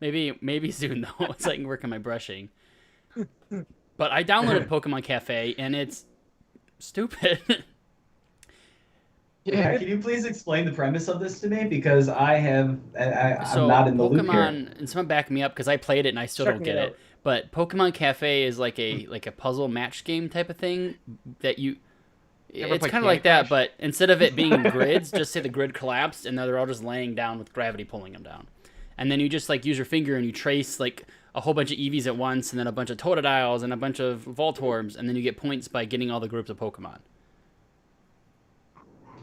Maybe soon though, so I can work on my brushing. But I downloaded Pokemon Cafe and it's stupid. Yeah, can you please explain the premise of this to me? Because I'm So not in the loop here. Pokemon, and someone back me up because I played it and I still don't get it. But Pokemon Cafe is like a puzzle match game type of thing that you. It's kind of like that, but instead of it being grids, just say the grid collapsed and they're all just laying down with gravity pulling them down. And then you just like use your finger and you trace like a whole bunch of Eevees at once and then a bunch of Totodiles and a bunch of Voltorbs and then you get points by getting all the groups of Pokemon.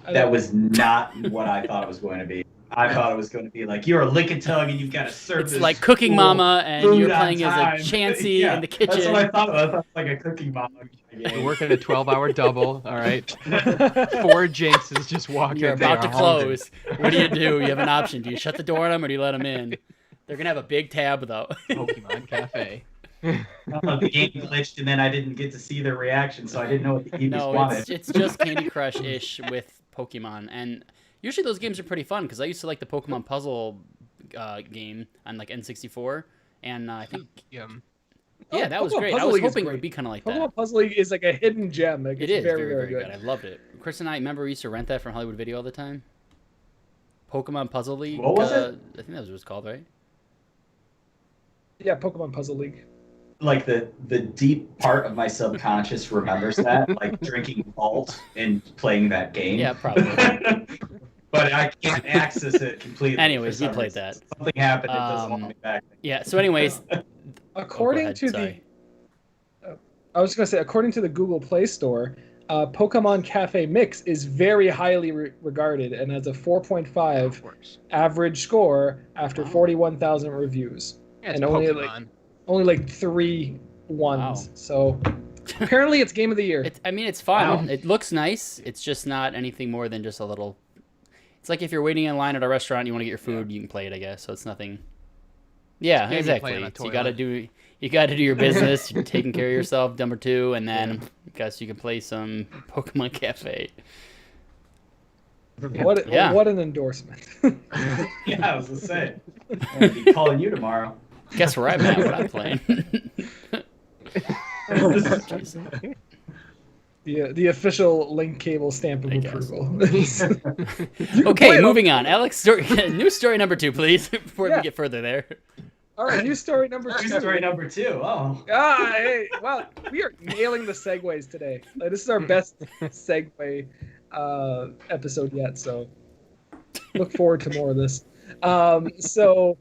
That was not what I thought it was going to be. I thought it was going to be like you're a Lickitung and you've got to serve It's this like Cooking Mama and you're playing as time. a Chansey in the kitchen. That's what I thought. I thought it was like a Cooking Mama You're game. working a 12-hour double, all right? 4 Jinxes just walking. You're about to They are hungry. close. What do? You have an option. Do you shut the door on them or do you let them in? They're going to have a big tab, though. Pokemon Cafe. The game glitched and then I didn't get to see their reaction, so I didn't know what the Eevees No, wanted. it's just Candy Crush-ish with Pokemon. And usually those games are pretty fun because I used to like the Pokemon puzzle game on like N64. And I think... Yeah, that was Pokemon great. I Puzzle was League is hoping it great. would be kind of like Pokemon that. Puzzle League is like a hidden gem. Like, It it's is very, very good. good. I loved it. Chris and I remember we used to rent that from Hollywood Video all the time. Pokemon Puzzle League. What was it? I think that was what it was called, right? Yeah, Pokemon Puzzle League. Like the deep part of my subconscious remembers that, like drinking Vault and playing that game. Yeah, probably. But I can't access it completely. Anyways, for we some played reason. that. Something happened. It doesn't want me back. Yeah. So, anyways, According ahead, to sorry. I was gonna say, according to the Google Play Store, Pokemon Cafe Mix is very highly regarded and has a 4.5 average score after 41,000 reviews, Yeah, it's and Pokemon. only like 3 ones. Wow. So apparently, it's Game of the Year. it's fun. Wow. It looks nice. It's just not anything more than just a little. It's like if you're waiting in line at a restaurant and you want to get your food, you can play it, I guess. So it's nothing. Yeah, It's a game you play exactly. on a So you got to do your Mm. business, you're taking care of yourself, number 2, and then I guess you can play some Pokemon Cafe. What an endorsement. Yeah, I was gonna say. I'll be calling you tomorrow. Guess where I'm at? What I'm playing. The official link cable stamp of I guess. approval. Okay, moving on. Alex, new story number 2, please, before we get further there. All right, news story number 2. Story number 2. Oh. Hey, wow, we are nailing the segues today. Like, this is our best segue episode yet, so look forward to more of this. So,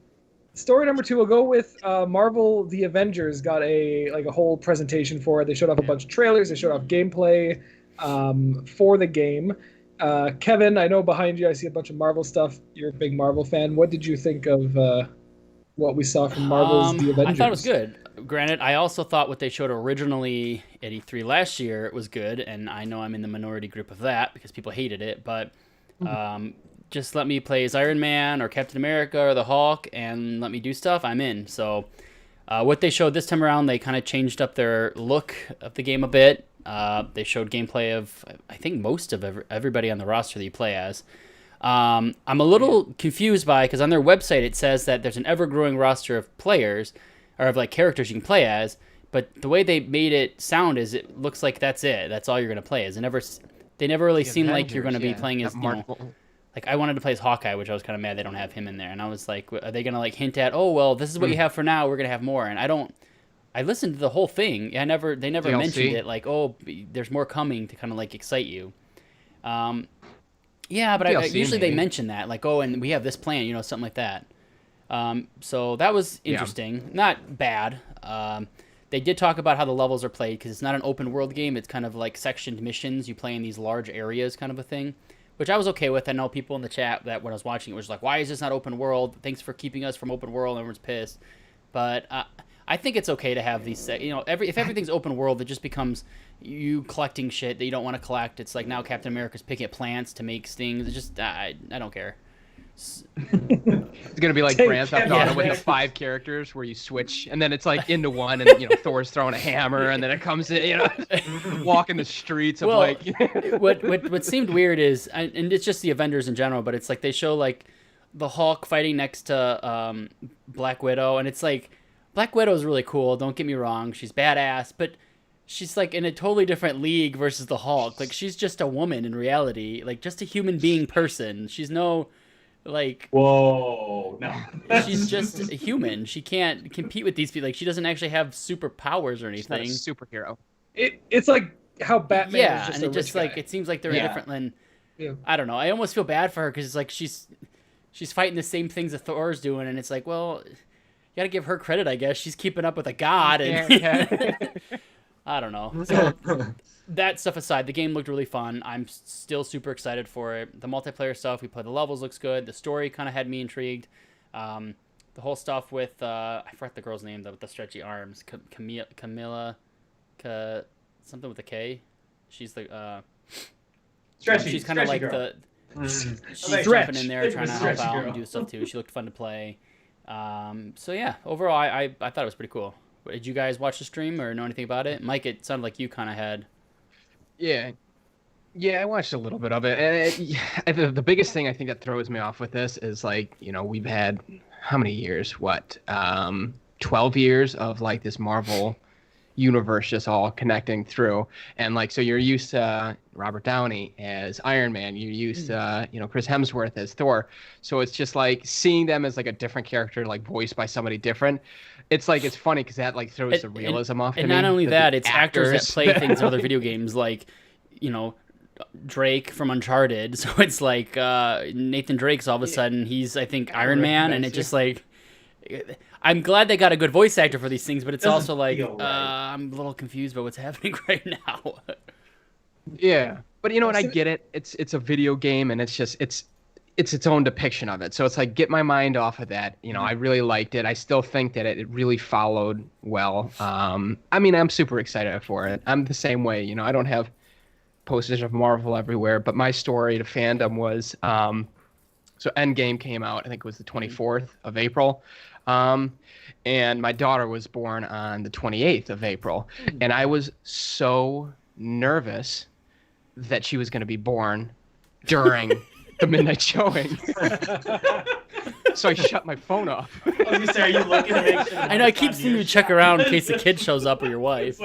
story number 2, we'll go with Marvel The Avengers got a whole presentation for it. They showed off a bunch of trailers. They showed off gameplay for the game. Kevin, I know behind you I see a bunch of Marvel stuff. You're a big Marvel fan. What did you think of what we saw from Marvel's The Avengers? I thought it was good. Granted, I also thought what they showed originally at E3 last year was good, and I know I'm in the minority group of that because people hated it, but just let me play as Iron Man or Captain America or the Hulk and let me do stuff, I'm in. So what they showed this time around, they kind of changed up their look of the game a bit. They showed gameplay of, I think, most of everybody on the roster that you play as. I'm a little confused because on their website it says that there's an ever-growing roster of players, or of like characters you can play as, but the way they made it sound is it looks like that's it. That's all you're going to play as. They never really seem like you're going to be playing as, like I wanted to play as Hawkeye, which I was kind of mad they don't have him in there. And I was like, are they going to like hint at, oh, well, this is what you have for now. We're going to have more. And I listened to the whole thing. They never DLC. mentioned it like, oh, there's more coming to kind of like excite you. Yeah, but DLC usually maybe. they mention that, like, oh, and we have this plan, something like that. So that was interesting. Not bad. They did talk about how the levels are played because it's not an open world game. It's kind of like sectioned missions. You play in these large areas, kind of a thing, which I was okay with. I know people in the chat that when I was watching it was like, "Why is this not open world? Thanks for keeping us from open world." Everyone's pissed, but I think it's okay to have these. If everything's open world, it just becomes you collecting shit that you don't want to collect. It's like now Captain America's picking up plants to make things. It's just I don't care. It's gonna be like Grand Theft Auto with the 5 characters where you switch, and then it's like into one, and Thor's throwing a hammer, and then it comes in, walking the streets of what seemed weird is, and it's just the Avengers in general, but it's like they show like the Hulk fighting next to Black Widow, and it's like Black Widow is really cool. Don't get me wrong, she's badass, but she's like in a totally different league versus the Hulk. Like she's just a woman in reality, like just a human being person. She's no. Like, whoa, no. She's just a human. She can't compete with these people. Like, she doesn't actually have superpowers or anything. She's not a superhero. It's like how Batman. Yeah, is just and it just like it seems like they're in different. And I don't know. I almost feel bad for her because it's like she's fighting the same things that Thor's doing, and it's like, well, you gotta give her credit, I guess. She's keeping up with a god, and I don't know. So, that stuff aside, the game looked really fun. I'm still super excited for it. The multiplayer stuff, we played the levels, looks good. The story kind of had me intrigued. The whole stuff with, I forgot the girl's name, with the stretchy arms. Camilla, something with a K. She's the, Stretchy, she's kind of like girl. she's jumping in there trying to help out and do stuff too. She looked fun to play. So yeah, overall, I thought it was pretty cool. Did you guys watch the stream or know anything about it? Mike, it sounded like you kind of had. Yeah, I watched a little bit of it. And the biggest thing I think that throws me off with this is like, we've had how many years? 12 years of like this Marvel universe just all connecting through, and like so you're used to Robert Downey as Iron Man, you're used to Chris Hemsworth as Thor, so it's just like seeing them as like a different character, like voiced by somebody different. It's like it's funny because that like throws the realism off. And not only that, it's actors that play things in other video games, like Drake from Uncharted. So it's like Nathan Drake's all of a sudden he's I think Iron Man, and it's just like I'm glad they got a good voice actor for these things, but it's also like I'm a little confused about what's happening right now. Yeah, but you know what? I get it. It's a video game, and it's its own depiction of it. So it's like get my mind off of that. I really liked it. I still think that it really followed well. I mean, I'm super excited for it. I'm the same way. I don't have posters of Marvel everywhere, but my story to fandom was so Endgame came out. I think it was the 24th of April. And my daughter was born on the 28th of April. And I was so nervous that she was going to be born during the midnight showing. So I shut my phone off. I was gonna say, are you looking to make sure? I know I keep seeing you check around in case the kid shows up or your wife.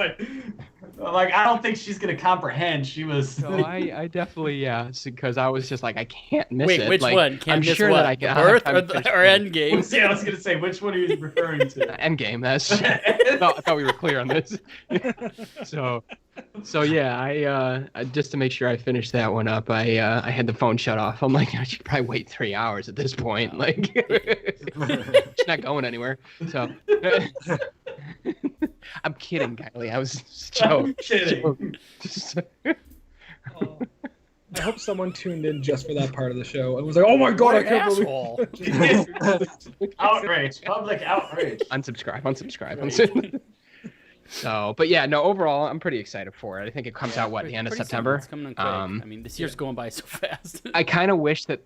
Like I don't think she's gonna comprehend. She was. So I definitely because I was just like I can't miss it. Wait, which like, one? Can't I'm miss sure what? that I can. Birth or Endgame? Yeah, I was gonna say which one are you referring to? Endgame. That's. I thought we were clear on this. So yeah, I just to make sure I finished that one up, I had the phone shut off. I'm like I should probably wait 3 hours at this point. Like she's not going anywhere. So. I'm kidding, Kylie. I was kidding. I hope someone tuned in just for that part of the show and was like, "Oh my god, I can't believe!" Outrage, public outrage. Unsubscribe. So, but yeah, no. Overall, I'm pretty excited for it. I think it comes out the end of September. It's coming on quick. I mean, this year's going by so fast. I kind of wish that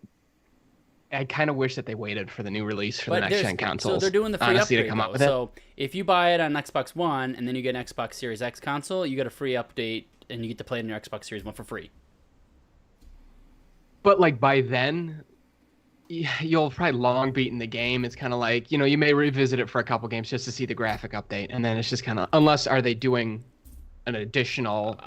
they waited for the new release for the next gen consoles. So they're doing the free upgrade, to come out with so if you buy it on Xbox One and then you get an Xbox Series X console, you get a free update and you get to play it in your Xbox Series One for free. But like by then, you'll probably long beaten the game. It's kind of like you may revisit it for a couple games just to see the graphic update, and then it's just kind of unless are they doing an additional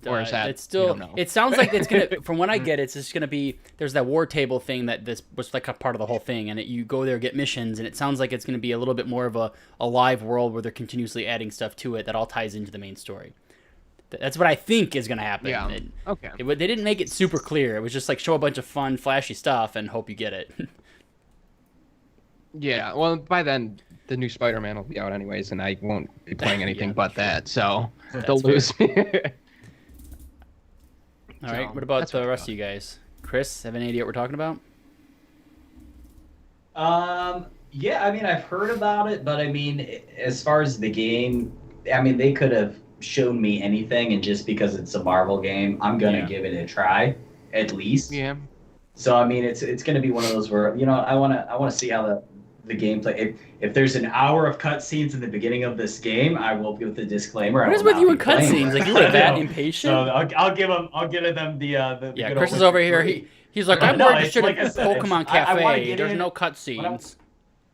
or is that it's still it sounds like it's gonna from what I get it's just gonna be there's that war table thing that this was like a part of the whole thing, and you go there get missions, and it sounds like it's gonna be a little bit more of a live world where they're continuously adding stuff to it that all ties into the main story. That's what I think is gonna happen. Yeah. Okay. They didn't make it super clear. It was just like show a bunch of fun flashy stuff and hope you get it. Yeah, well, by then the new Spider-Man will be out anyways, and I won't be playing anything Yeah, but sure. that. So That's they'll fair. lose me. All right. So, What about that's the what I rest thought. of you guys? Chris, have any idea what we're talking about? Yeah, I mean, I've heard about it, but I mean, as far as the game, I mean, they could have shown me anything, and just because it's a Marvel game, I'm gonna Yeah. give it a try, at least. Yeah. So I mean, it's gonna be one of those where I wanna see how the gameplay. If there's an hour of cutscenes in the beginning of this game, I will give the disclaimer. I What is will with not you be and playing cutscenes? it. Like, you were that So impatient? I'll give them the Yeah, good Chris old is over Witcher here. 3. He's like, I'm No, more it's interested like in I said, it's- Pokemon I wanna Cafe. get There's in- no when I- cutscenes.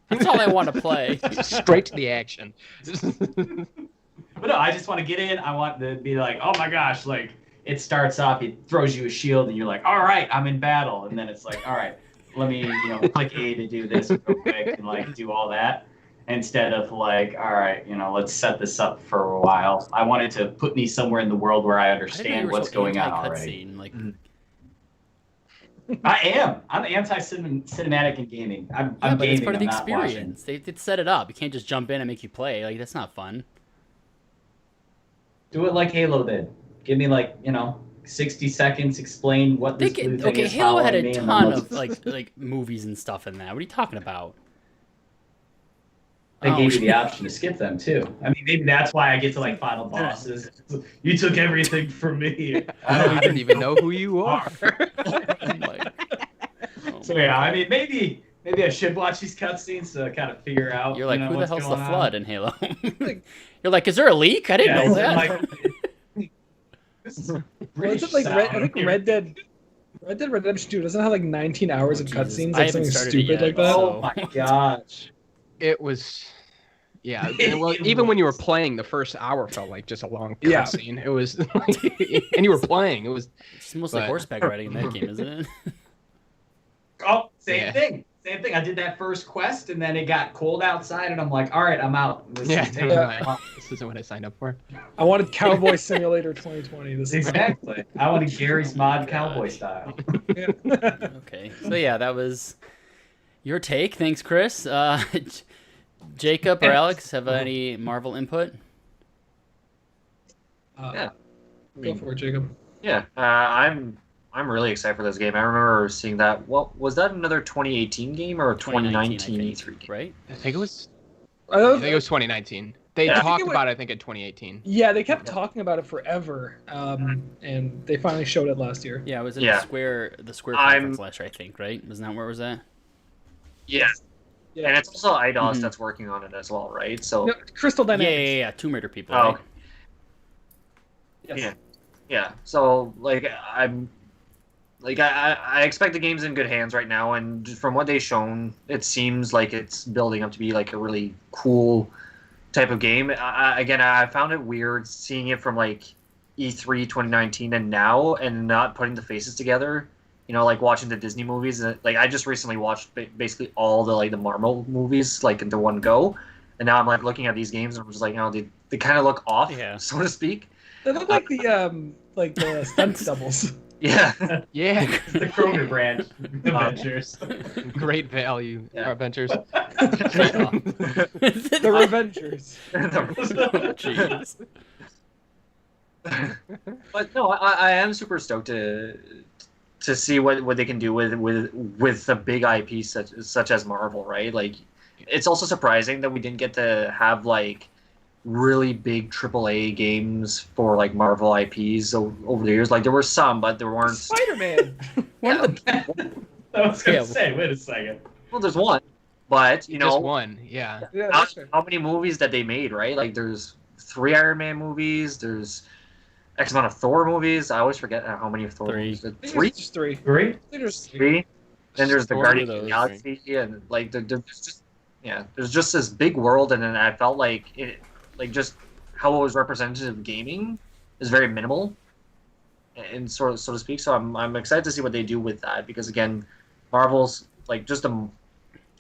That's all I want to play. Straight to the action. But no, I just want to get in. I want to be like, oh my gosh, like it starts off, it throws you a shield, and you're like, all right, I'm in battle, and then it's like, all right, let me click A to do this real quick and like do all that, instead of like, all right, let's set this up for a while. I wanted to put me somewhere in the world where I I didn't know you understand were what's so going on already. anti-cutscene. Like, I am. I'm anti-cinematic in gaming. I'm yeah, but gaming. it's part of the I'm not watching. experience. They set it up. You can't just jump in and make you play. Like, that's not fun. Do it like Halo did. Give me 60 seconds. Explain what this blue thing Okay, is Halo had following a me, and ton then of like movies and stuff in that. What are you talking about? They Oh, gave you the option to skip them too. I mean, maybe that's why I get to final bosses. You took everything from me. I don't even know who you are. So yeah, I mean, maybe I should watch these cutscenes to kind of figure out. You're like, who the what's hell's the going on. Flood in Halo? You're like, is there a leak? I didn't know that. This is Well, British is it sound I think here. Red Dead Redemption 2 doesn't it have 19 hours of Jesus. cutscenes, I like haven't something started it stupid yet, like that. Oh my gosh. It was, yeah. Well, even when you were playing, the first hour felt like just a long Yeah. cutscene. It was, and you were playing. It was. It's mostly But- horseback riding in that game, isn't it? Oh, same Yeah. thing. Same thing. I did that first quest, and then it got cold outside, and I'm like, all right, I'm out. This Yeah, is taking Yeah. this isn't what I signed up for. I wanted Cowboy Simulator 2020. This is Exactly. I wanted Gary's mod gosh. cowboy style. Okay, so yeah, that was your take. Thanks, Chris. Jacob or Alex have any Marvel input? Yeah. Go for it, Jacob. Yeah, I'm really excited for this game. I remember seeing that. Well, was that another 2018 game or a 2019 I E3 think, game? right? I think it was. I I don't- think it was 2019. They Yeah. I think talked it was- about it, I think, in 2018. Yeah, they kept talking about it forever, and they finally showed it last year. Yeah, it was at Yeah. the Square I'm- conference last year, I think, right? Wasn't that where it was at? Yeah, Yeah. and it's also IDOS Mhm. that's working on it as well, right? So No, Crystal Yeah, Dynamics. yeah. Tomb Raider people, Oh, right? Yes. Yeah. Yeah, so I expect the game's in good hands right now, and from what they've shown, it seems like it's building up to be like a really cool type of game. I found it weird seeing it from E3 2019 and now, and not putting the faces together. Like watching the Disney movies. I just recently watched basically all the Marvel movies into one go, and now I'm looking at these games and I'm just they kind of look off, Yeah. so to speak. They look like the stunt doubles. Yeah. Yeah, The Kroger brand Avengers. great value Yeah. adventures. The Revengers. Jeez. But no, I am super stoked to see what they can do with the big IP such as Marvel, right? It's also surprising that we didn't get to have really big AAA games for Marvel IPs over the years. There were some, but there weren't. Spider-Man. One of the I was gonna Yeah. say, wait a second. Well, there's one, but Just one, yeah. Yeah, how, that's fair. how many movies that they made, right? There's 3 Iron Man movies. There's X amount of Thor movies. I always forget how many of Thor Three. movies. I think Three. it's just three. Three? I think there's three. Three. Then there's the Thor, Guardians of the those, Galaxy, and there's just this big world, and then I felt just how it was represented in gaming is very minimal, and so to speak. So I'm excited to see what they do with that, because again, Marvel's just on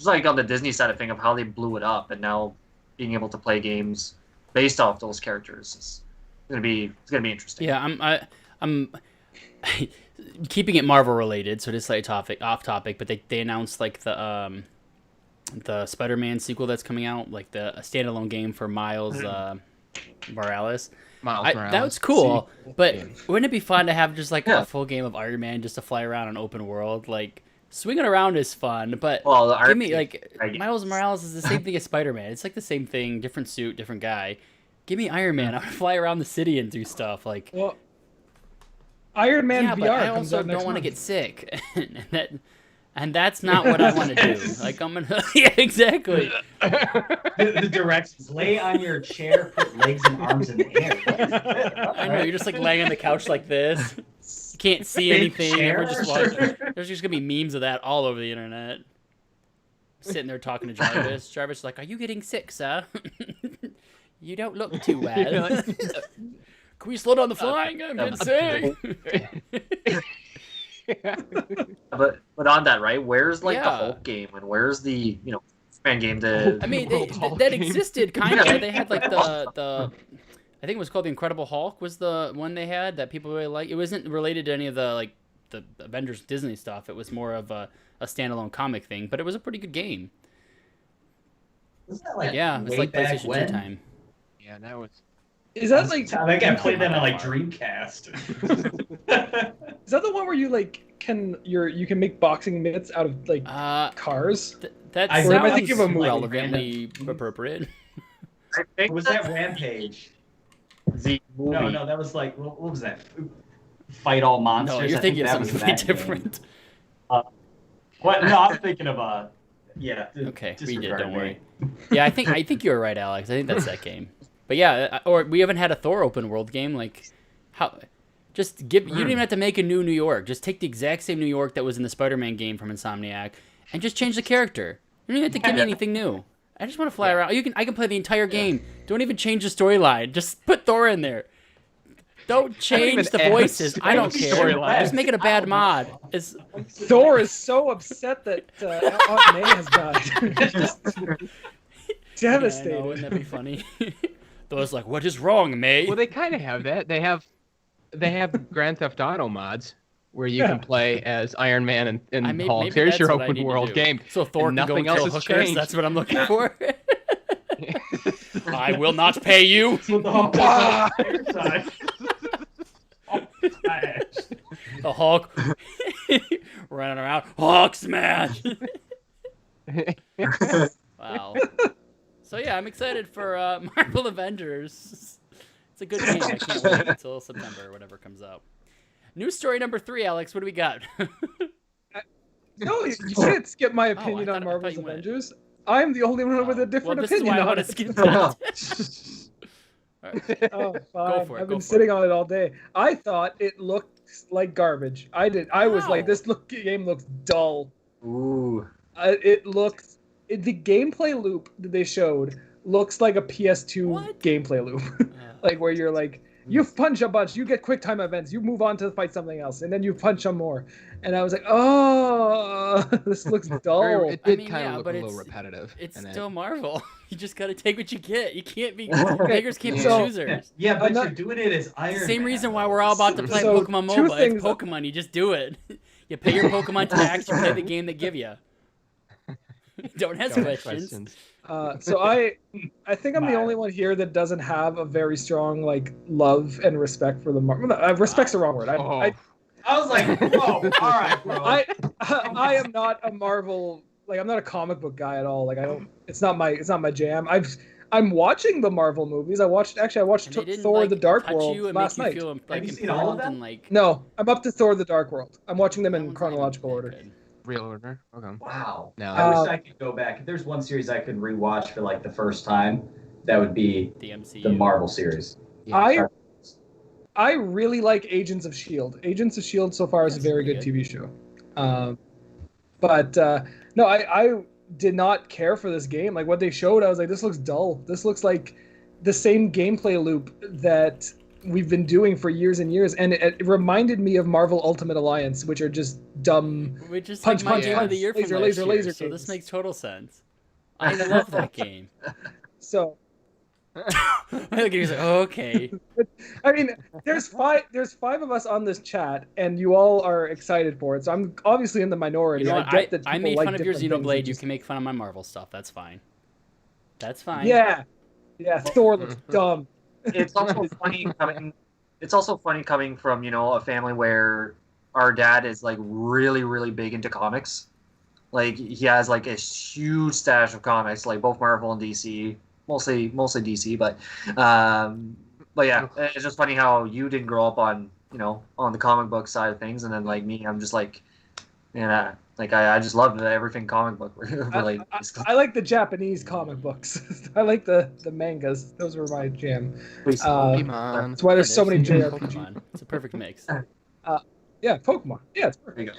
the Disney side of thing of how they blew it up, and now being able to play games based off those characters is gonna be interesting. Yeah, I'm keeping it Marvel related, so just off topic. But they announced the Spider-Man sequel that's coming out, like a standalone game for Miles Morales. That was cool, but wouldn't it be fun to have just like a full game of Iron Man just to fly around an open world? Like swinging around is fun, but give me like Miles Morales is the same thing as Spider-Man. It's like the same thing, different suit, different guy. Give me Iron Man. I want to fly around the city and do stuff like. Well, Iron Man VR. But I also don't want to get sick, and that's not what I want to do. Like I'm gonna, yeah, exactly. The directions: lay on your chair, put legs and arms in the air. I know you're just like laying on the couch like this. You can't see anything. We're just watching. There's just gonna be memes of that all over the internet. Sitting there talking to Jarvis. Jarvis is like, "Are you getting sick, sir? You don't look too well. Can we slow down the flying? I'm getting sick." But on that, right? Where's like the Hulk game and where's the Fan game? I mean, that existed kind of. They had like the I think it was called The Incredible Hulk was the one they had that people really liked. It wasn't related to any of the like the Avengers Disney stuff. It was more of a standalone comic thing, but it was a pretty good game. Was that like it was like PlayStation 2 time. Yeah, that was. Is that like? I think I played that on like Dreamcast. Is that the one where you like you can make boxing mitts out of like cars? That I sounds of a movie. relevantly appropriate. I think Was that Rampage? the movie. No, that was like what was that? Fight All Monsters. No, you're I think thinking of that was something that different. What? No, I'm thinking of yeah. Okay, we did. disregard Don't me. worry. Yeah, I think you're right, Alex. I think that's that game. But yeah, or we haven't had a Thor open world game. Like, how? Just give. You don't even have to make a new New York. Just take the exact same New York that was in the Spider-Man game from Insomniac, and just change the character. You don't even have to give me anything new. I just want to fly around. I can play the entire game. Don't even change the storyline. Just put Thor in there. Don't change the voices. I don't care. Just make it a bad mod. Thor is so upset that Aunt May has died. Just devastated. Yeah, I know, wouldn't that be funny? Thor's like, "What is wrong, May?" Well, they kind of have that. They have Grand Theft Auto mods where you can play as Iron Man and Hulk. Maybe There's your that's what I open need to world do. game. So Thor and can go nothing and kill else has hookers. changed. That's what I'm looking for. I will not pay you. The Hulk running around. Hulk smash. Wow. So yeah, I'm excited for Marvel Avengers. It's a good game. I can't wait until September or whatever comes out. News story number 3, Alex. What do we got? No, you can't skip my opinion on Marvel's Avengers. I'm the only one with a different opinion on it. Skip that. Oh, fine. Go for it, I've been sitting on it all day. I thought it looked like garbage. I was like, this game looks dull. Ooh. The gameplay loop that they showed looks like a PS2 gameplay loop. Like where you're like, you punch a bunch, you get quick time events, you move on to fight something else, and then you punch some more. And I was like, oh, this looks dull. It did kind of look a little repetitive. It's still Marvel. You just gotta take what you get. You can't be beggars can't be choosers. Yeah, but you're doing it as Iron Man. Same reason why we're all about to play Pokemon MOBA. It's Pokemon. You just do it. You pay your Pokemon tax. You play the game they give you. Don't ask questions. So I think I'm the only one here that doesn't have a very strong like love and respect for the Marvel. Respect's the wrong word. I was like, whoa, all right, bro. I am not a Marvel, like I'm not a comic book guy at all. Like it's not my jam. I'm watching the Marvel movies. I watched Thor: The Dark World last night. Have you seen all of them? No, I'm up to Thor: The Dark World. I'm watching them in chronological order. Real order? Okay. Wow. No. I wish I could go back. If there's one series I could rewatch for like the first time, that would be the MCU. The Marvel series. Yeah. I really like Agents of S.H.I.E.L.D. Agents of S.H.I.E.L.D. so far is a very good TV show. But no, I did not care for this game. Like what they showed, I was like, this looks dull. This looks like the same gameplay loop that we've been doing for years and years, and it reminded me of Marvel Ultimate Alliance, which are just dumb which is punch, like my punch, game punch, of the year laser, from laser, last year, laser. So this makes total sense. I love that game. So He's like, oh, okay. I mean, there's five of us on this chat, and you all are excited for it. So I'm obviously in the minority. You know what? I get that I people made like fun of your different things, Xenoblade. it You just- can make fun of my Marvel stuff. That's fine. That's fine. Yeah, Thor looks dumb. It's also funny coming. It's also funny coming from a family where our dad is like really really big into comics. Like he has like a huge stash of comics, like both Marvel and DC, mostly DC, but yeah, it's just funny how you didn't grow up on on the comic book side of things, and then like me, I'm just like, like I just love everything comic book related. I like the Japanese comic books. I like the mangas. Those were my jam. Pokemon. That's why there's so many JRPGs. Pokemon. It's a perfect mix. Yeah, Pokemon. Yeah, it's perfect. There you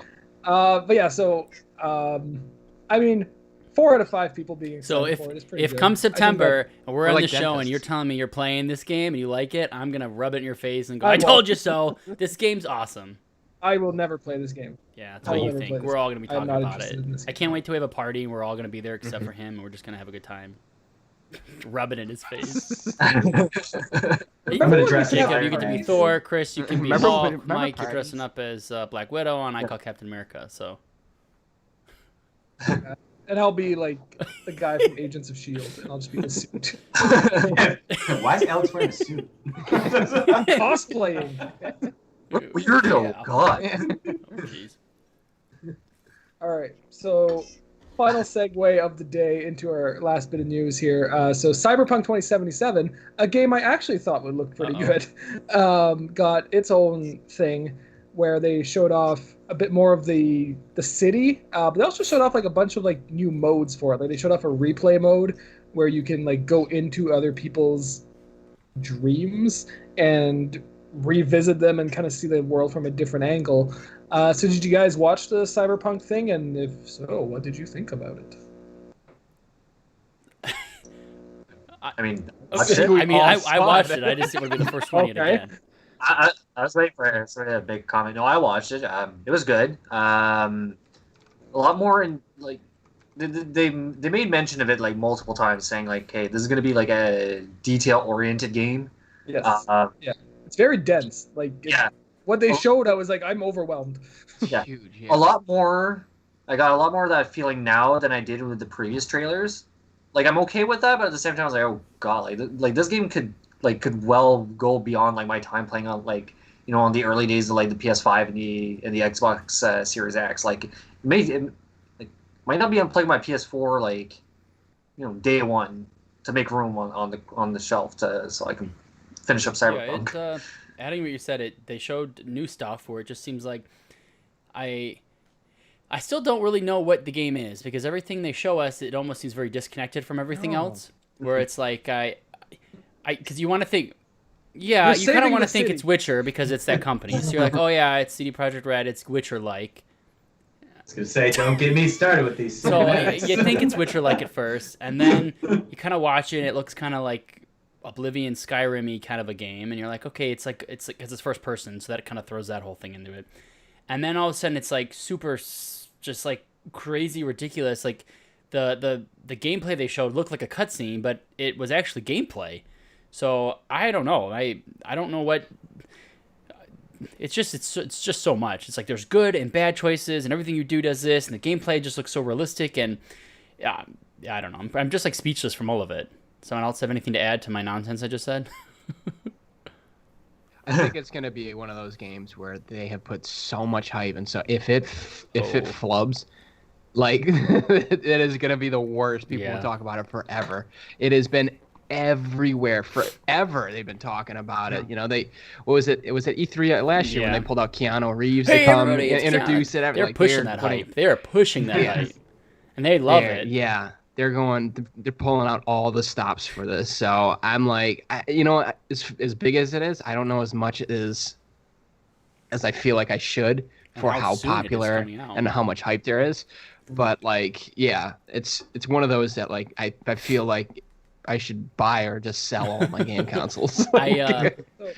go. But yeah, so I mean, 4 out of 5 people being excited So for it is pretty if good. come I think September and we're on like the show and dentists. you're telling me you're playing this game and you like it, I'm gonna rub it in your face and go, I I won't. told you so. This game's awesome. I will never play this game. Yeah, that's I what will you never play think. this We're all gonna be I'm talking not about interested it. in this I game. can't wait till we have a party and we're all gonna be there except for him and we're just gonna have a good time. Rub it in his face. Remember gonna when dress we it had- Jacob, you get to be Right. Thor. Chris, you can be Remember- Hulk. remember Mike, you're parties? dressing up as Black Widow, and I call Captain America. So And I'll be like the guy from Agents of S.H.I.E.L.D. and I'll just be in a suit. Why is Alex wearing a suit? I'm cosplaying. Weirdo. Yeah. God. oh, jeez. All right, so final segue of the day into our last bit of news here. So Cyberpunk 2077, a game I actually thought would look pretty good, got its own thing where they showed off a bit more of the city, but they also showed off like a bunch of like new modes for it. Like they showed off a replay mode where you can like go into other people's dreams and revisit them and kind of see the world from a different angle. So did you guys watch the Cyberpunk thing? And if so, what did you think about it? I mean, Okay. We I mean, all I saw watched it. it. I just want to be the first one yet Okay. again. I was waiting for sort of a big comment. No, I watched it. It was good. A lot more in like they made mention of it like multiple times, saying like, "Hey, this is gonna be like a detail-oriented game." Yes. It's very dense. Like Yeah. what they showed, I was like, I'm overwhelmed. Yeah. Huge. Yeah. A lot more. I got a lot more of that feeling now than I did with the previous trailers. Like I'm okay with that, but at the same time, I was like, "Oh God, like this game could well go beyond like my time playing on like on the early days of like the PS5 and the Xbox Series X. Like it might not be unplugging my PS4 like day one to make room on the shelf so I can finish up Cyberpunk." Yeah, adding what you said, they showed new stuff where it just seems like I still don't really know what the game is because everything they show us, it almost seems very disconnected from everything else. Where it's like because you want to think, yeah, You're you kind of saving want to the think city. it's Witcher because it's that company. So you're like, oh yeah, it's CD Projekt Red, it's Witcher-like. I was gonna say, don't get me started with these. So you think it's Witcher-like at first, and then you kind of watch it, and it looks kind of like Oblivion, Skyrim-y kind of a game, and you're like, okay, it's like because it's first person, so that kind of throws that whole thing into it. And then all of a sudden, it's like super, just like crazy, ridiculous. Like the gameplay they showed looked like a cutscene, but it was actually gameplay. So I don't know. I don't know what. It's just so much. It's like there's good and bad choices, and everything you do does this, and the gameplay just looks so realistic, and yeah, I don't know. I'm just like speechless from all of it. Someone else have anything to add to my nonsense I just said? I think it's gonna be one of those games where they have put so much hype, and so if it flubs, like it is gonna be the worst. People will talk about it forever. It has been everywhere forever. They've been talking about it. What was it? It was at E3 last year when they pulled out Keanu Reeves to come and introduce it. They're pushing that hype. They are pushing that hype, and they love it. Yeah. They're pulling out all the stops for this. So I'm like, as big as it is, I don't know as much as I feel like I should for how popular and how much hype there is. But like, yeah, it's one of those that like I feel like I should buy or just sell all my game consoles. I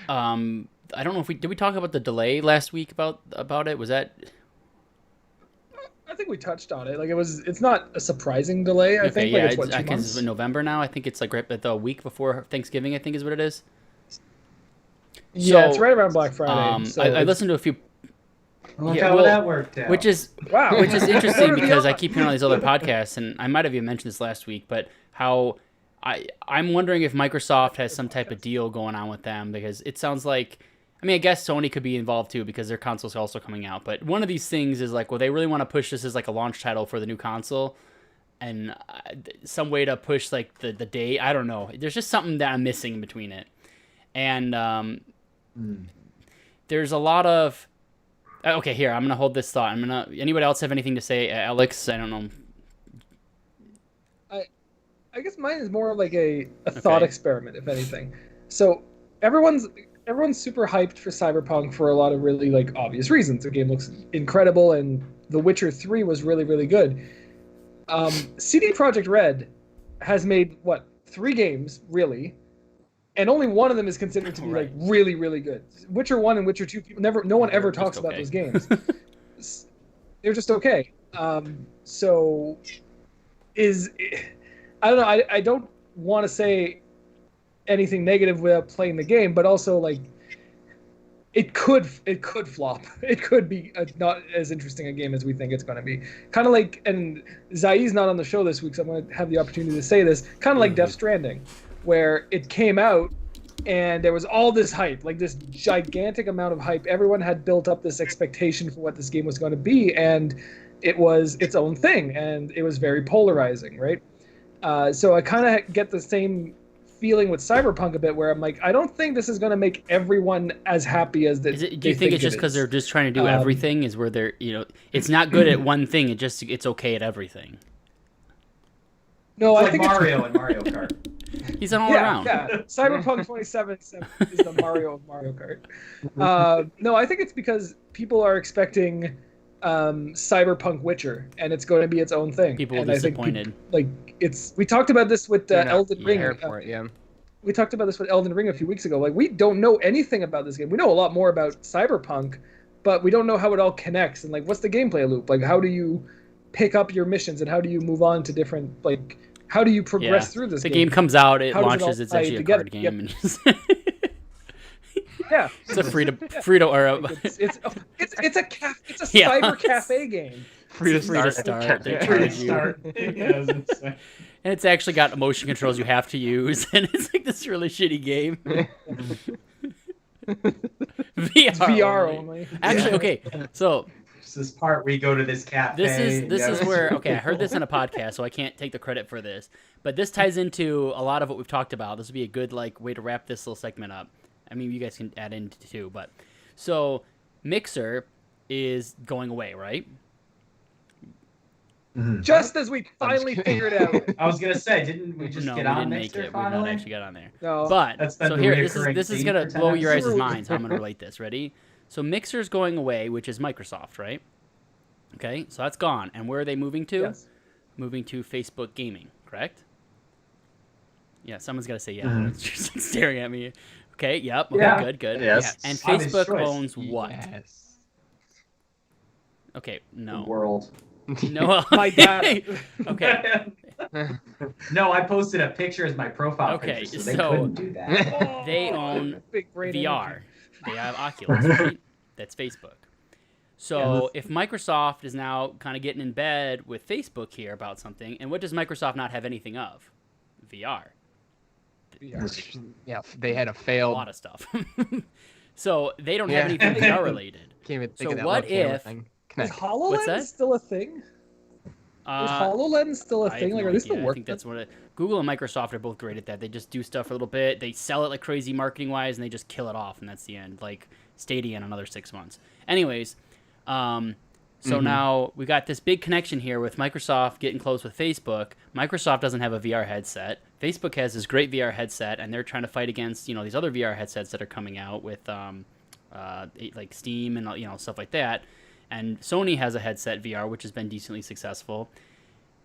don't know if did we talk about the delay last week about it? Was that? I think we touched on it. Like it's not a surprising delay. I think like it's what 2 months. It's November now. I think it's like right at the week before Thanksgiving. I think is what it is. Yeah, it's right around Black Friday. So I listened to a few. Look how that worked out. Which is interesting because I keep hearing all these other podcasts, and I might have even mentioned this last week, but how I'm wondering if Microsoft has some type of deal going on with them, because it sounds like, I mean, I guess Sony could be involved too because their console's also coming out, but one of these things is like, well, they really want to push this as like a launch title for the new console, and some way to push like the date. I don't know. There's just something that I'm missing in between it, and there's a lot of. Okay, here, I'm going to hold this thought. Anybody else have anything to say? Alex, I don't know. I guess mine is more of like a thought experiment, if anything. So everyone's super hyped for Cyberpunk for a lot of really like obvious reasons. The game looks incredible, and The Witcher 3 was really, really good. CD Projekt Red has made, 3 games, really, and only one of them is considered to be like really, really good. Witcher 1 and Witcher 2, no one ever talks about those games. They're just okay. So I don't know. I don't want to say anything negative without playing the game, but also like it could flop. It could be not as interesting a game as we think it's going to be. Kind of like, and Zai's not on the show this week, so I'm going to have the opportunity to say this. Kind of like Death Stranding, where it came out and there was all this hype, like this gigantic amount of hype. Everyone had built up this expectation for what this game was going to be, and it was its own thing, and it was very polarizing, right? So I kind of get the same feeling with Cyberpunk a bit, where I'm like, I don't think this is going to make everyone as happy as this. Do you think it's just because they're just trying to do everything? Is where they're, it's not good at one thing. It's okay at everything. No, it's I like think Mario and Mario Kart. He's an all around. Yeah, Cyberpunk 2077 is the Mario of Mario Kart. No, I think it's because people are expecting Cyberpunk Witcher, and it's going to be its own thing. People will be disappointed. We talked about this with Elden Ring. Airport, We talked about this with Elden Ring a few weeks ago. Like, we don't know anything about this game. We know a lot more about Cyberpunk, but we don't know how it all connects, and like, what's the gameplay loop? Like, how do you pick up your missions, and how do you move on to different, like, how do you progress through this game? The game comes out, it how launches, it's actually a card game. And just yeah, it's a free to or a, it's a cyber cafe game. Free to start. They charge you. And it's actually got motion controls you have to use, and it's like this really shitty game. VR only. Actually, okay, so this part where you go to this cafe. This is where, okay, I heard this in a podcast, so I can't take the credit for this, but this ties into a lot of what we've talked about. This would be a good like way to wrap this little segment up. I mean, you guys can add in too, but so Mixer is going away, right? Mm-hmm. Just as we finally figured out. I was gonna say, didn't we just get on Mixer finally? We've not actually got on there. No. But so here, this is gonna blow your guys' minds. How I'm gonna relate this. Ready? So Mixer's going away, which is Microsoft, right? Okay, so that's gone. And where are they moving to? Yes. Moving to Facebook Gaming, correct? Yeah, someone's got to say yeah. It's just like staring at me. Okay, yep. Okay, Yeah. good. Yes. And Facebook choice. owns what? Yes. Okay, The no. world. No. My dad. Okay. No, I posted a picture as my profile Okay, picture, so they so- couldn't do that. They own Big brain VR. energy. They have Oculus, right? That's Facebook. So if Microsoft is now kind of getting in bed with Facebook here about something, and what does Microsoft not have anything of? VR. Yeah, they had a A failed. lot of stuff. So they don't have anything VR related. Can't even think So of that what web camera if- thing. Is Kinect. HoloLens that? still a thing? Is HoloLens still a I thing? have Like, no are they idea. still I working? think that's what Google and Microsoft are both great at that. They just do stuff a little bit. They sell it like crazy marketing wise, and they just kill it off, and that's the end. Like Stadia in another 6 months. Anyways, so now we got this big connection here with Microsoft getting close with Facebook. Microsoft doesn't have a VR headset. Facebook has this great VR headset, and they're trying to fight against these other VR headsets that are coming out with like Steam and stuff like that. And Sony has a headset VR, which has been decently successful.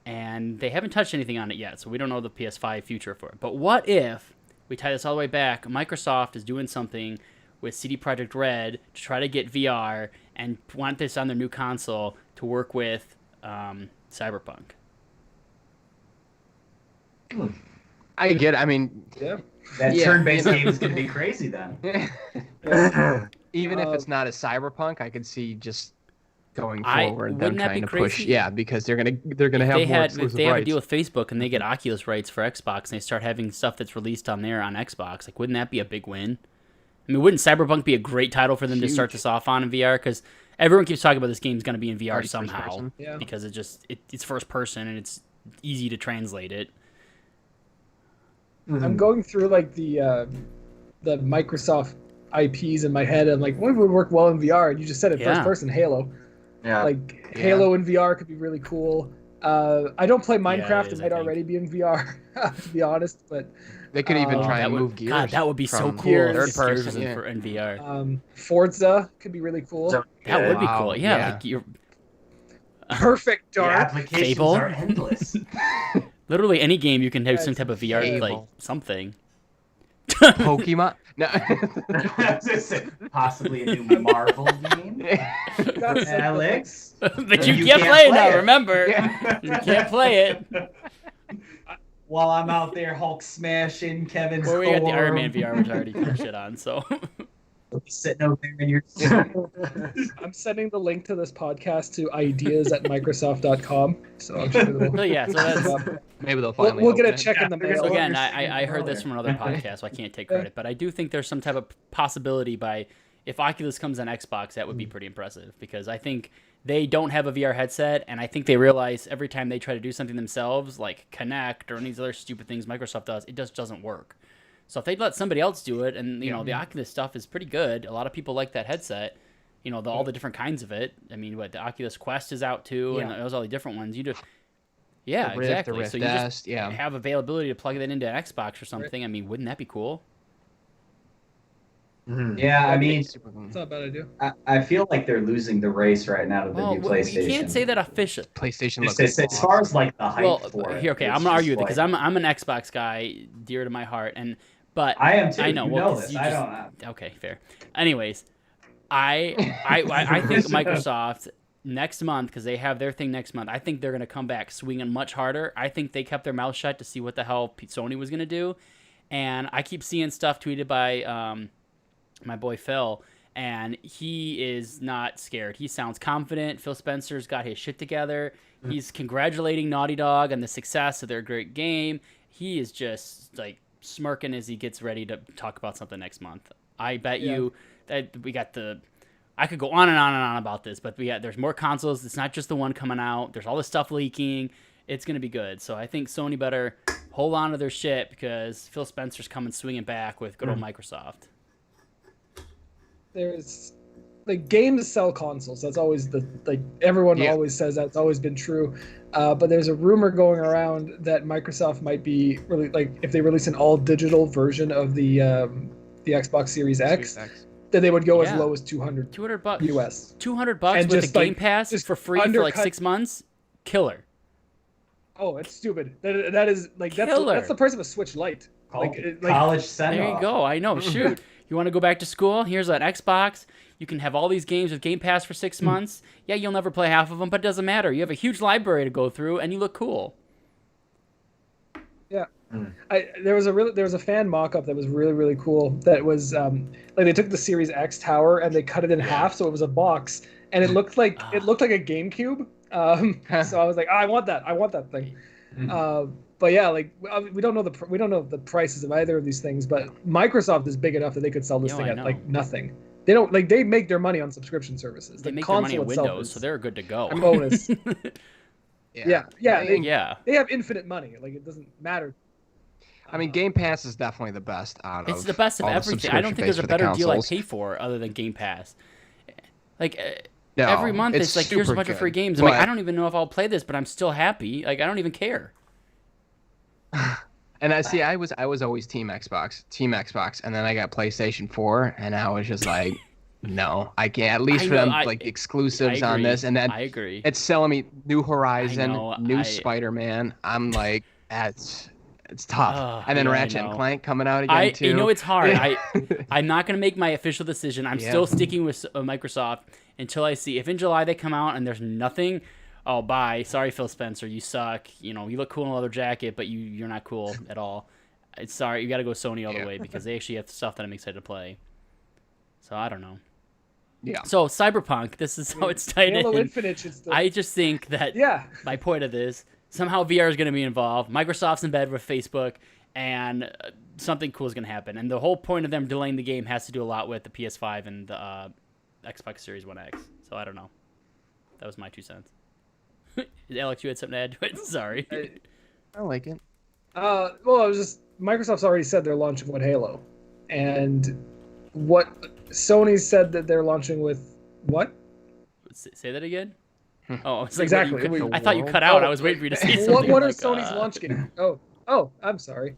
And they haven't touched anything on it yet, so we don't know the PS5 future for it. But what if we tie this all the way back? Microsoft is doing something with CD Projekt Red to try to get VR and want this on their new console to work with Cyberpunk. I get it. I mean, Yeah. That Yeah, turn-based you know. game is going to be crazy then. even if it's not a Cyberpunk, I could see just going I- forward them wouldn't that trying be to push. crazy? Yeah, because they're gonna If have more if exclusive they have a rights. deal with Facebook and they get Oculus rights for Xbox and they start having stuff that's released on there on Xbox, like wouldn't that be a big win? I mean, wouldn't Cyberpunk be a great title for them to start Huge. this off on in VR? Because everyone keeps talking about this game's going to be in VR Already first somehow person. Yeah. because it's first person and it's easy to translate it. I'm going through like the Microsoft IPs in my head. I'm like, what would work well in VR? And you just said it Yeah. first person, Halo. Yeah. Like Halo in VR could be really cool. I don't play Minecraft. it is, It might I think. already be in VR, to be honest. But They could even try that and would, move gears. God, that would be so from cool. Gears. if Third Gears person, was yeah. in VR. Forza could be really cool. So- That would be Wow, cool. Yeah, yeah. like you're Perfect The Dark. applications Fable? are endless. literally any game you can have some That's type of VR like Fable. something. Pokemon. No. Possibly a new Marvel game. Got some- Alex. But you, You can't can't play it play now, it. remember? You can't play it. While I'm out there Hulk smashing Kevin's Well, we got the Iron Man core, VR, which I already put shit on, so. sitting over there in your I'm sending the link to this podcast to ideas@microsoft.com. So I'm sure So they'll, yeah, so that's Maybe they'll we'll, finally. we'll get a open it. check in the mail. so again. You're I heard this sitting from another podcast, so I can't take credit, but I do think there's some type of possibility by if Oculus comes on Xbox, that would be pretty impressive because I think they don't have a VR headset, and I think they realize every time they try to do something themselves, like Kinect or any of these other stupid things Microsoft does, it just doesn't work. So if they'd let somebody else do it, and you know the Oculus stuff is pretty good, a lot of people like that headset. You know all the different kinds of it. I mean, what the Oculus Quest is out too, and there's all the different ones. You just yeah, The Rift, exactly. the Rift So you just S, yeah. have availability to plug that into an Xbox or something. I mean, wouldn't that be cool? Yeah, I mean, Super cool. It's not a bad idea. I feel like they're losing the race right now to the Well, new we PlayStation. can't say that official. PlayStation Just looks as far as like the hype Well, for it. here, okay, it's I'm gonna argue just with it because like- I'm an Xbox guy, dear to my heart, but I am too. I know. You well, know 'cause this. you I just- don't. Okay, fair. Anyways, I think Microsoft next month, because they have their thing next month, I think they're going to come back swinging much harder. I think they kept their mouth shut to see what the hell Sony was going to do. And I keep seeing stuff tweeted by my boy Phil, and he is not scared. He sounds confident. Phil Spencer's got his shit together. He's congratulating Naughty Dog on the success of their great game. He is just like smirking as he gets ready to talk about something next month. I bet you that we got the... I could go on and on and on about this, but there's more consoles. It's not just the one coming out. There's all this stuff leaking. It's going to be good. So I think Sony better hold on to their shit because Phil Spencer's coming swinging back with good old Microsoft. There's like games sell consoles. That's always everyone always says that's always been true. But there's a rumor going around that Microsoft might be really like if they release an all digital version of the Xbox Series X, that they would go as low as $200 $200 US. $200 And with just, the Game like, Pass just for free for like undercut- 6 months. Killer. Oh, it's stupid. That is like Killer. that's the price of a Switch Lite. College send There you go. I know. Shoot. You want to go back to school? Here's an Xbox. You can have all these games with Game Pass for 6 months. Yeah, you'll never play half of them, but it doesn't matter. You have a huge library to go through, and you look cool. Yeah. There was a fan mock-up that was really, really cool. That was like they took the Series X tower and they cut it in half, so it was a box, and it looked like a GameCube. So I was like, I want that thing. But yeah, like we don't know the prices of either of these things, but Microsoft is big enough that they could sell this thing I at know. like nothing. They don't like they make their money on subscription services. They The make their money console on itself Windows, is so they're good to go. a bonus. Yeah. They Yeah. have infinite money. Like it doesn't matter. I mean, Game Pass is definitely the best out of It's the best of all the everything. I don't think there's a subscription-based better for the deal I consoles. pay for other than Game Pass. Like No, every month, it's like here's a super bunch of good, free games. I'm like, but- I don't even know if I'll play this, but I'm still happy. Like I don't even care. And I was always Team Xbox, and then I got PlayStation 4, and I was just like, no, I can't. At least I for know, them I- like exclusives I on agree. this, and then I agree. it's selling me New Horizon, know, new I- Spider-Man. I'm like, it's tough. And then yeah, I Ratchet and know. Clank coming out again too. You know it's hard. I'm not gonna make my official decision. I'm Yeah. still sticking with Microsoft until I see if in July they come out and there's nothing. oh, bye. Sorry, Phil Spencer, you suck. You know, you look cool in a leather jacket, but you're not cool at all. It's sorry, you got to go Sony all the way because they actually have stuff that I'm excited to play. So I don't know. Yeah. So Cyberpunk, this is how it's tied Halo in. Infinite should still... I just think that my point of this, somehow VR is going to be involved. Microsoft's in bed with Facebook, and something cool is going to happen. And the whole point of them delaying the game has to do a lot with the PS5 and the Xbox Series 1X. So I don't know. That was my 2 cents. Alex, you had something to add to it? Sorry. I like it. Well, I was just Microsoft's already said they're launching with Halo, and what Sony said that they're launching with what? Say that again. Oh, I was like, exactly. I thought you cut out. I was waiting for you to say something. What are Sony's launch games? Oh, I'm sorry.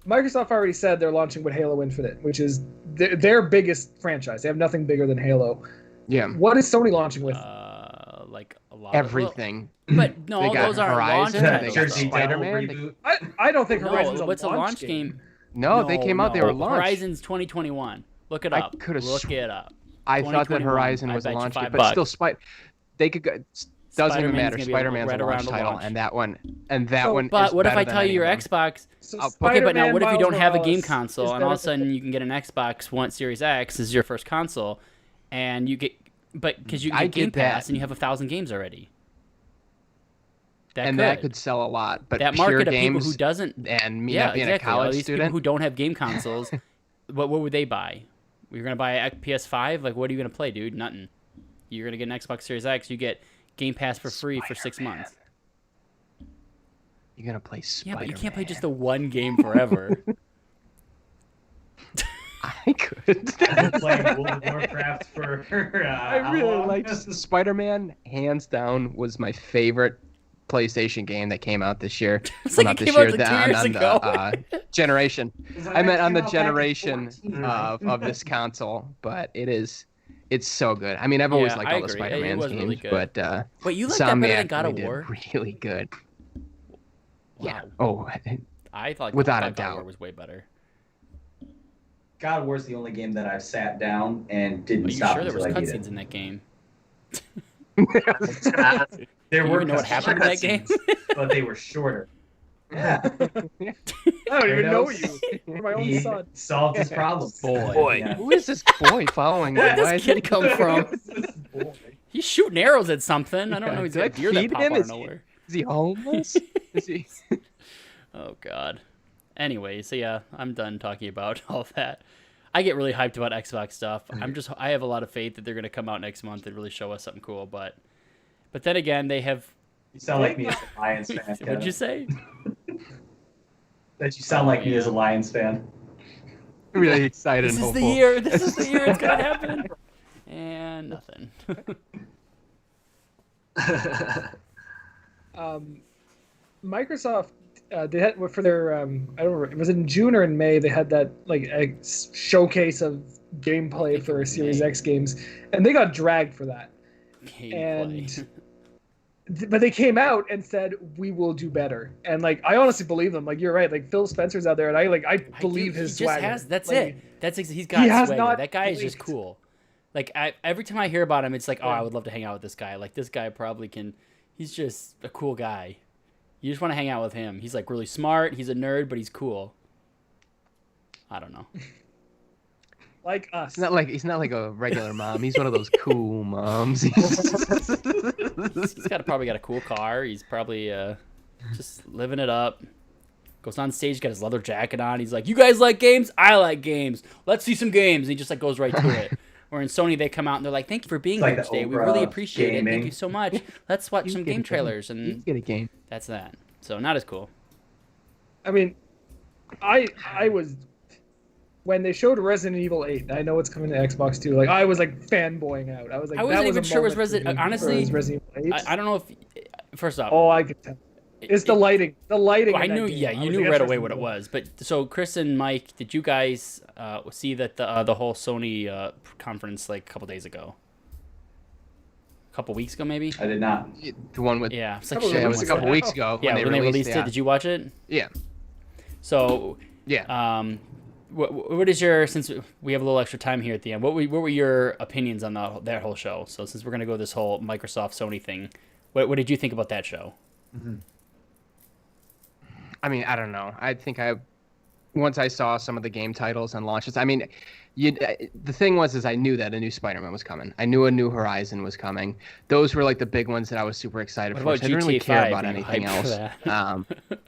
Microsoft already said they're launching with Halo Infinite, which is their biggest franchise. They have nothing bigger than Halo. Yeah. What is Sony launching with? Like a lot. Everything. But no, They got those aren't launch Horizon, titles. they got Jersey Spider-Man. Devil I don't think No, Horizon's what's a launch game? No, they came out. They were launched. Horizon's 2021. Look it up. Look it up. I thought that 2021. Horizon I was a bet you launch game, $5. but still, they could go. Doesn't even Spider-Man's matter. gonna be Spider-Man's right a around launch the title, launch. and that one. But is what if better I than tell you any your of them. Xbox? So Okay, but now Spider-Man what if you don't Miles have a game Morales console, is and better all of a than- sudden you can get an Xbox One Series X as your first console, and you get, but because you I get Game get that. Pass and you have 1,000 games already. That could sell a lot, but that pure market of games people who doesn't, and me yeah, not being exactly. a All college these student. people who don't have game consoles, what would they buy? You're gonna buy a PS5? Like, what are you gonna play, dude? Nothing. You're gonna get an Xbox Series X. You get Game Pass for free for 6 months. You're gonna play Yeah, Spider-Man. but you can't play just the one game forever. I could. Playing World of Warcraft for I how really long? liked Spider-Man. Hands down, was my favorite PlayStation game that came out this year. It's Well, like not it this came out year. like 2 on years ago. the generation. It's I meant on the came out back in generation 14. of this console, but it's so good. I mean, I've always Yeah, liked I all the agree. It Spider-Man was games, really good. but Wait, you like that better than Insomniac God of really War? did really good. Yeah. Wow. Oh, I thought Without a God of War doubt. was way better. God of War's the only game that I've sat down and didn't Are you stop sure there was until I beat cutscenes it. in that game? There Do you were even know what happened in that game? but they were shorter. Yeah, I don't even know you. You're my own He son. solved his problem. Boy. Yeah. who is this boy following me? Where did Why this is kid he- come from? This boy. He's shooting arrows at something. I don't know. He's Did got I a deer that feed pop him? out of Is he- nowhere. Is he homeless? Is he? Oh God. Anyway, so yeah, I'm done talking about all that. I get really hyped about Xbox stuff. I have a lot of faith that they're gonna come out next month and really show us something cool. But then again, they have. You sound like me as a Lions fan. What'd Kevin. you say? That you sound like me as a Lions fan. Really excited This and is the hopeful. year. This is the year it's gonna happen. And nothing. Microsoft, they had for their I don't remember, it was in June or in May. They had that like a showcase of gameplay for Series X games, and they got dragged for that. Gameplay. But they came out and said we will do better, and like I honestly believe them. Like you're right. Like Phil Spencer's out there, and I believe He his just swagger. has. That's Like, it. He's got he has swagger. not That guy is just blinked. cool. Like every time I hear about him, it's like, oh, Yeah. I would love to hang out with this guy. Like this guy probably can. He's just a cool guy. You just want to hang out with him. He's like really smart. He's a nerd, but he's cool. I don't know. Like us. He's not like a regular mom. He's one of those cool moms. He's probably got a cool car. He's probably just living it up. Goes on stage, got his leather jacket on. He's like, "You guys like games? I like games. Let's see some games." And he just like goes right to it. Or in Sony, they come out and they're like, "Thank you for being It's like here the today. We Oprah really of appreciate it. Thank gaming." you so much. Let's watch some game trailers." You And get a game. that's that. So not as cool. I mean, I was when they showed Resident Evil 8. I know it's coming to Xbox too. Like I was like fanboying out. I was like, I wasn't that was even a sure it was moment for Resident. me, Honestly, for Resident Evil 8. I don't know if. First off, Oh, I could tell. It's the lighting. The lighting. I in that knew. game. Yeah, I you was knew like, right that's away what it Resident was. But so Chris and Mike, did you guys see that the whole Sony conference like a couple days ago? A couple weeks ago, maybe. I did not. The one with Yeah, it's like Couple yeah, it of was a weeks couple ago. weeks ago yeah, when they released it. the- Did you watch it? Yeah, So, yeah. what is your, since we have a little extra time here at the end, what were your opinions on that whole show? So since we're gonna go this whole Microsoft Sony thing, What did you think about that show? I mean, I don't know. I think once I saw some of the game titles and launches, I mean, the thing was I knew that a new Spider-Man was coming. I knew a new Horizon was coming. Those were like the big ones that I was super excited What for. about So I didn't really GTA care 5? about Are you anything hyped for else. that?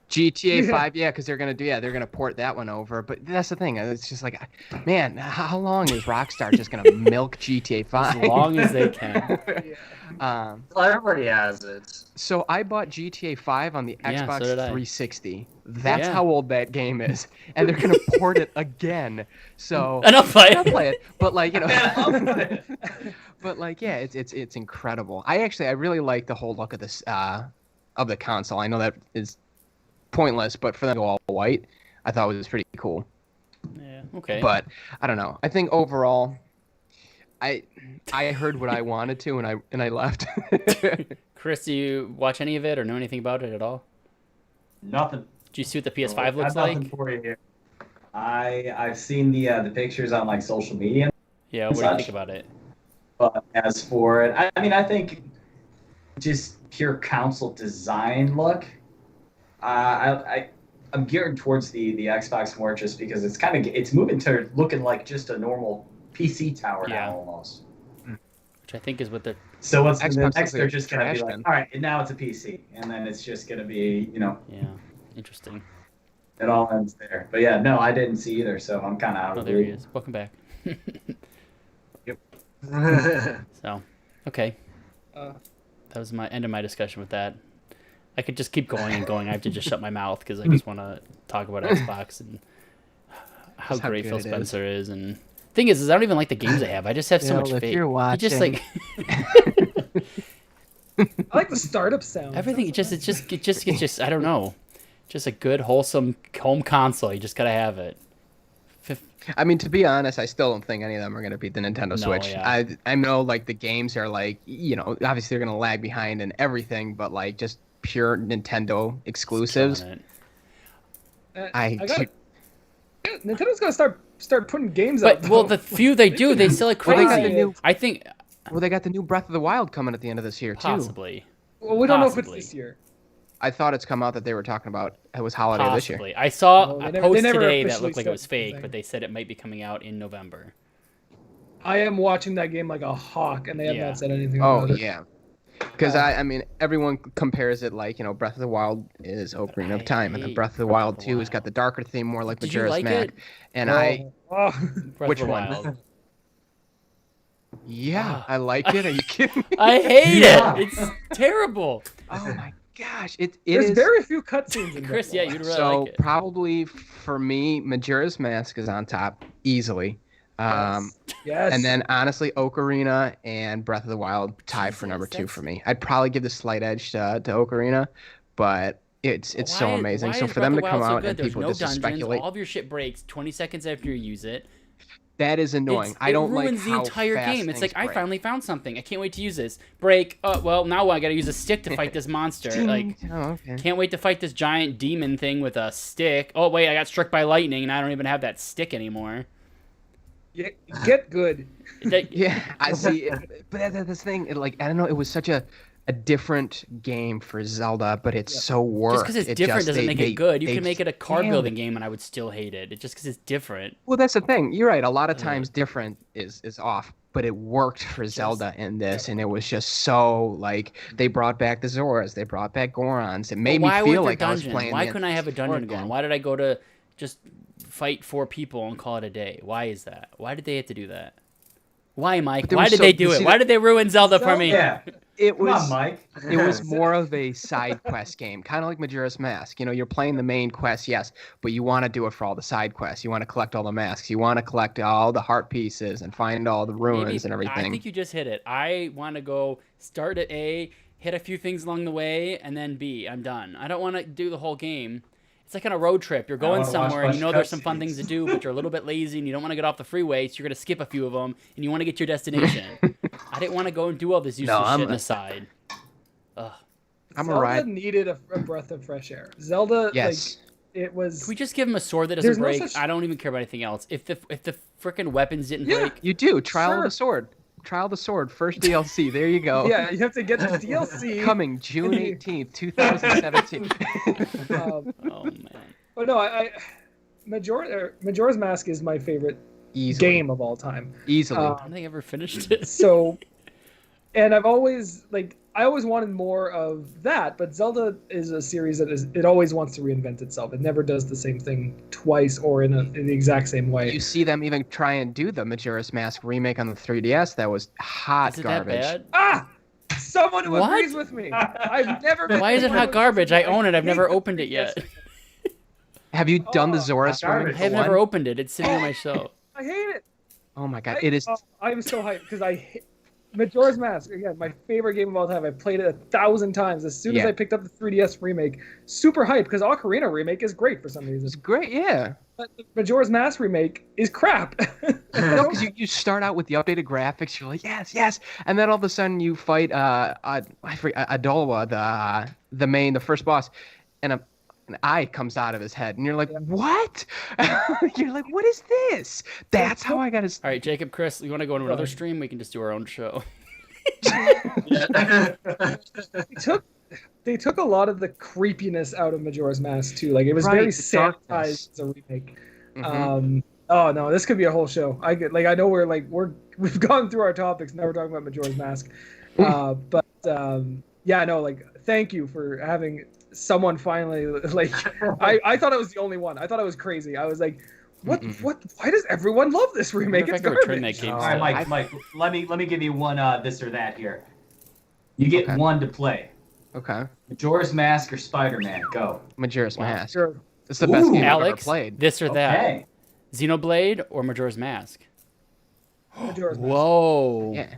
GTA 5, yeah, because they're gonna port that one over. But that's the thing. It's just like, man, how long is Rockstar just gonna milk GTA 5? As long as they can. Everybody has it. So I bought GTA 5 on the Yeah, Xbox so did I. 360. That's Yeah. how old that game is, and they're gonna port it again. So And I'll play I'll play it, but like Yeah. but like yeah, it's incredible. I really like the whole look of this of the console. I know that is pointless, but for them to go all white, I thought it was pretty cool. Yeah. Okay. But I don't know. I think overall, I heard what I wanted to, and I left. Chris, do you watch any of it or know anything about it at all? Nothing. Did you see what the PS5 looks I've nothing like? for you here. I've seen the pictures on like social media, Yeah. What do you Such. think about it? but as for it, I mean, I think just pure console design look. I'm geared towards the Xbox more just because it's moving to looking like just a normal PC tower Yeah. now almost. Which I think is what they're. So what's the Xbox next? looks They're like just gonna be trash like, then. all right, and now it's a PC, and then it's just gonna be, Yeah. Interesting. it all ends there. But yeah, no, I didn't see either, so I'm kind of out Oh, of there the he loop. is. Welcome back. Yeah. So, okay. Uh, That was my end of my discussion with that. I could just keep going and going. I have to just shut my mouth because I just want to talk about Xbox and how Just how great good Phil it is. Spencer is. And thing is I don't even like the games I have. I just have so Phil, much if faith. you're He just like I like the startup sound. everything. It just I don't know. Just a good wholesome home console. You just gotta have it. I mean, to be honest, I still don't think any of them are going to beat the Nintendo No, Switch. yeah. I know, like, the games are, like, obviously they're going to lag behind and everything, but, like, just pure Nintendo exclusives. Killing it. Nintendo's gonna start putting games out. But well, though. the few they do, they sell like Well, they got crazy. the new- I think Well, they got the new Breath of the Wild coming at the end of this year, too. possibly. Well, we don't know if Possibly. it's this year. I thought it's come out that they were talking about it was holiday this year. Possibly. I saw No, they a never- post they never today that officially looked like it said was fake, anything. but they said it might be coming out in November. I am watching that game like a hawk, and they have Yeah. not said anything Oh, about it. yeah. Because, I mean, everyone compares it like, Breath of the Wild is Ocarina of I Time, and then hate Breath of the Wild 2 has got the darker theme, more like Did you Majora's like Mask. it? And Oh. Breath Which of the one? Wild. Yeah, I like it. Are you kidding me? I hate Yeah. it. It's terrible. Oh my gosh, There's is very few cutscenes in Chris, Breath yeah, of the you'd Wild. really so like it. probably for me, Majora's Mask is on top easily. Yes. And then honestly, Ocarina and Breath of the Wild tie for Jesus, number 2 that's- for me. I'd probably give the slight edge to Ocarina, but it's so Why- amazing. why So is for Breath them of to the come Wild so out good? and There's people no just to dungeons. speculate, All of your shit breaks 20 seconds after you use it. that is annoying. I don't it like ruins the how entire fast game. It's things like I break. finally found something. I can't wait to use this. Break. Well, now I gotta use a stick to fight this monster. Like, Oh, okay. can't wait to fight this giant demon thing with a stick. Oh wait, I got struck by lightning and I don't even have that stick anymore. Yeah, get good. Yeah, I see. But this thing, I don't know. It was such a different game for Zelda, but it's so worth. Just because it's different doesn't make it good. You can make it a card nailed building game and I would still hate it. It's just because it's different. Well, that's the thing. You're right. A lot of times, different is off, but it worked for Zelda in this, and it was just so like they brought back the Zoras, they brought back Gorons. It made me Why feel weren't like there I was dungeons? playing. Why the couldn't I have a dungeon again. going? Why did I go to just fight 4 people and call it a day? Why is that? Why did they have to do that? Why, Mike? there Why was did so- they do you it? see Why did they ruin Zelda for me? Yeah, It come was. on, Mike. It was more of a side quest game, kind of like Majora's Mask. You're playing the main quest, yes, but you want to do it for all the side quests. You want to collect all the masks. You want to collect all the heart pieces and find all the ruins and I everything. think you just hit it. I want to go start at A, hit a few things along the way, and then B. I'm done. I don't want to do the whole game. It's like on a road trip. You're going wanna watch somewhere, and you bunch know there's some cutscenes. fun things to do, but you're a little bit lazy, and you don't want to get off the freeway, so you're going to skip a few of them, and you want to get to your destination. I didn't want to go and do all this useless shit on the side. Ugh. I'm Zelda alright. needed a breath of fresh air. Zelda, Yes. like, it was. Can we just give him a sword that doesn't There's no break? such- I don't even care about anything else. If the freaking weapons didn't Yeah. break, You do. Trial of Sure. the Sword. Trial of the Sword, first DLC. There you go. Yeah, you have to get the DLC. Coming June 18th, 2017. Oh man. But no, Majora's Mask is my favorite game of all time. Easily. I don't think I ever finished it. So, and I always wanted more of that, but Zelda is a series that it always wants to reinvent itself. It never does the same thing twice or in the exact same way. You see them even try and do the Majora's Mask remake on the 3DS. That was hot Is it garbage. that bad? Someone who What? agrees with me. I've never. Why is it hot garbage? I own it. I've never opened it yet. Have you done the Oh, Zora's garbage. remake? I have never opened it. It's sitting on my shelf. I hate it. Oh my god, it is. I'm so hyped because Majora's Mask, again, my favorite game of all time. I played it 1,000 times. As soon as I picked up the 3DS remake, super hyped because Ocarina remake is great for some reason. It's great, yeah. But the Majora's Mask remake is crap. No, because you start out with the updated graphics. You're like, yes, and then all of a sudden you fight Adolwa, the first boss, and an eye comes out of his head, and you're like, what? You're like, what is this? That's how I got his. All right, Jacob, Chris, you want to go into another stream? We can just do our own show. They took a lot of the creepiness out of Majora's Mask too. Like it was Right, very the sanitized darkness. as a remake. Mhm. Oh no, this could be a whole show. I know we've gone through our topics. Now we're talking about Majora's Mask. Yeah, no, like thank you for having someone finally like. I thought I was the only one. I thought I was crazy. I was like, what? Why does everyone love this remake? I It's wonder if I could return garbage. that game All right, still. Mike. Let me give you one this or that here. You get Okay. one to play. Okay, Majora's Mask or Spider-Man? Go. Majora's Mask. Sure. It's the best Ooh. game I've ever Alex, played. this or that? Okay. Xenoblade or Majora's Mask? Majora's Mask. Whoa. Yeah,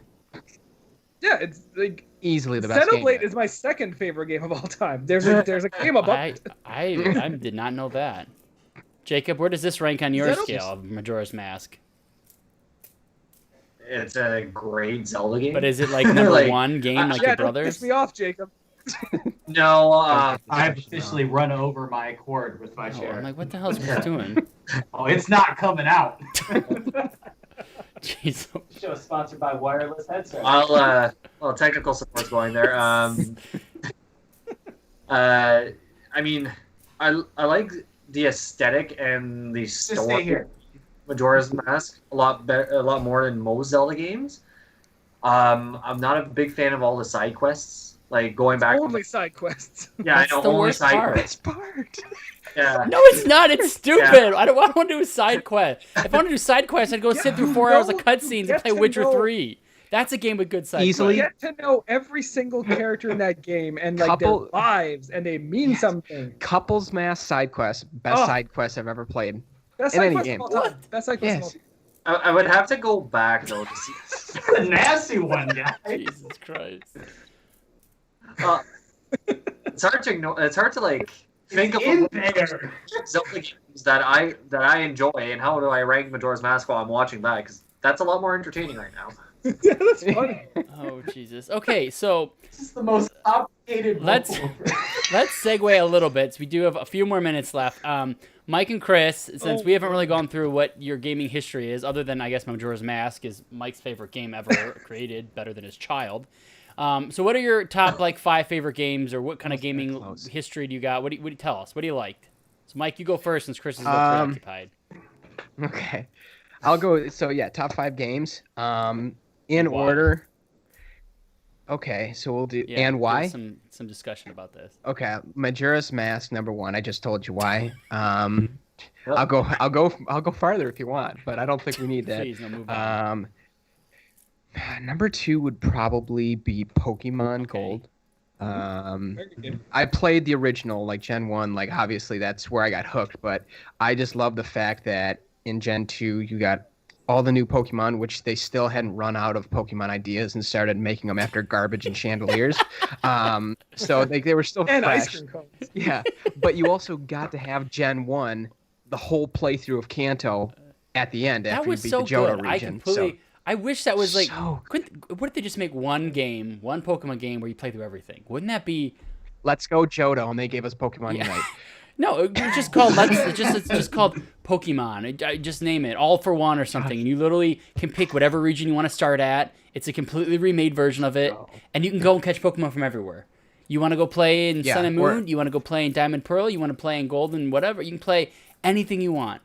Yeah, it's like easily the best game. Xenoblade is my second favorite game of all time. There's a game above I, it. I did not know that. Jacob, where does this rank on your Xenoblade- scale of Majora's Mask? It's a great Zelda game. But is it like number Like, one game like Yeah, your don't brothers? piss me off, Jacob. No, I've officially run over my cord with my Oh, chair. I'm like, what the hell is Chris doing? Oh, it's not coming out. Jeez. Show sponsored by Wireless Headset. Well, technical support's going there. I mean, I like the aesthetic and the Just stay story. here. Majora's Mask a lot more than most Zelda games. I'm not a big fan of all the side quests, like going back. Only side quests. Yeah, That's I know the only worst side part. quests. Part. Yeah. No, it's not. It's stupid. I don't want to do a side quest. If I want to do side quests, I'd go sit through 4 hours of cutscenes and get play to Witcher know- 3. That's a game with good side Easily. You quests. get to know every single character in that game and like Couple- their lives, and they mean Yes. something. Couples Mask side quest, best Oh. side quest I've ever played. Best In side any quest game. of all time. Best side quest of all Yes. time. I would have to go back though to see. A nasty one, guy. Jesus Christ. It's hard to ignore. It's hard to like think in of there. Zelda games that I enjoy, and how do I rank Majora's Mask while I'm watching that? Because that's a lot more entertaining right now. Yeah, that's funny. Oh, Jesus. Okay, so This is the most complicated. Let's- let's segue a little bit. So we do have a few more minutes left. Mike and Chris, since we haven't really gone through what your gaming history is, other than I guess Majora's Mask is Mike's favorite game ever created, better than his child. So what are your top like 5 favorite games, or what kind of gaming close. history do you got? What do you tell us? What do you like? So Mike, you go first since Chris is a little preoccupied. Okay, I'll go. So yeah, top 5 games. In Why? order. Okay, so we'll do. Yeah, And give why? us some discussion about this. Okay, Majora's Mask number 1. I just told you why. Yep. I'll go farther if you want, but I don't think we need that. Please, no, move on. Number 2 would probably be Pokemon Gold. I played the original, like Gen 1, like obviously that's where I got hooked, but I just love the fact that in Gen 2 you got all the new Pokemon, which they still hadn't run out of Pokemon ideas and started making them after garbage and chandeliers. So they were still And ice fresh. cream cones. Yeah, but you also got to have Gen 1, the whole playthrough of Kanto at the end That after was you beat so the Johto good. region. I wish that was like. So What if they just make one game, one Pokemon game where you play through everything? Wouldn't that be? Let's go Johto, and they gave us Pokemon Yeah. Unite. No, it's just called. It's just called Pokemon, just name it, All for One or something, and you literally can pick whatever region you want to start at. It's a completely remade version of it, and you can go and catch Pokemon from everywhere. You want to go play in Sun and Moon? You want to go play in Diamond Pearl? You want to play in Gold and whatever? You can play anything you want.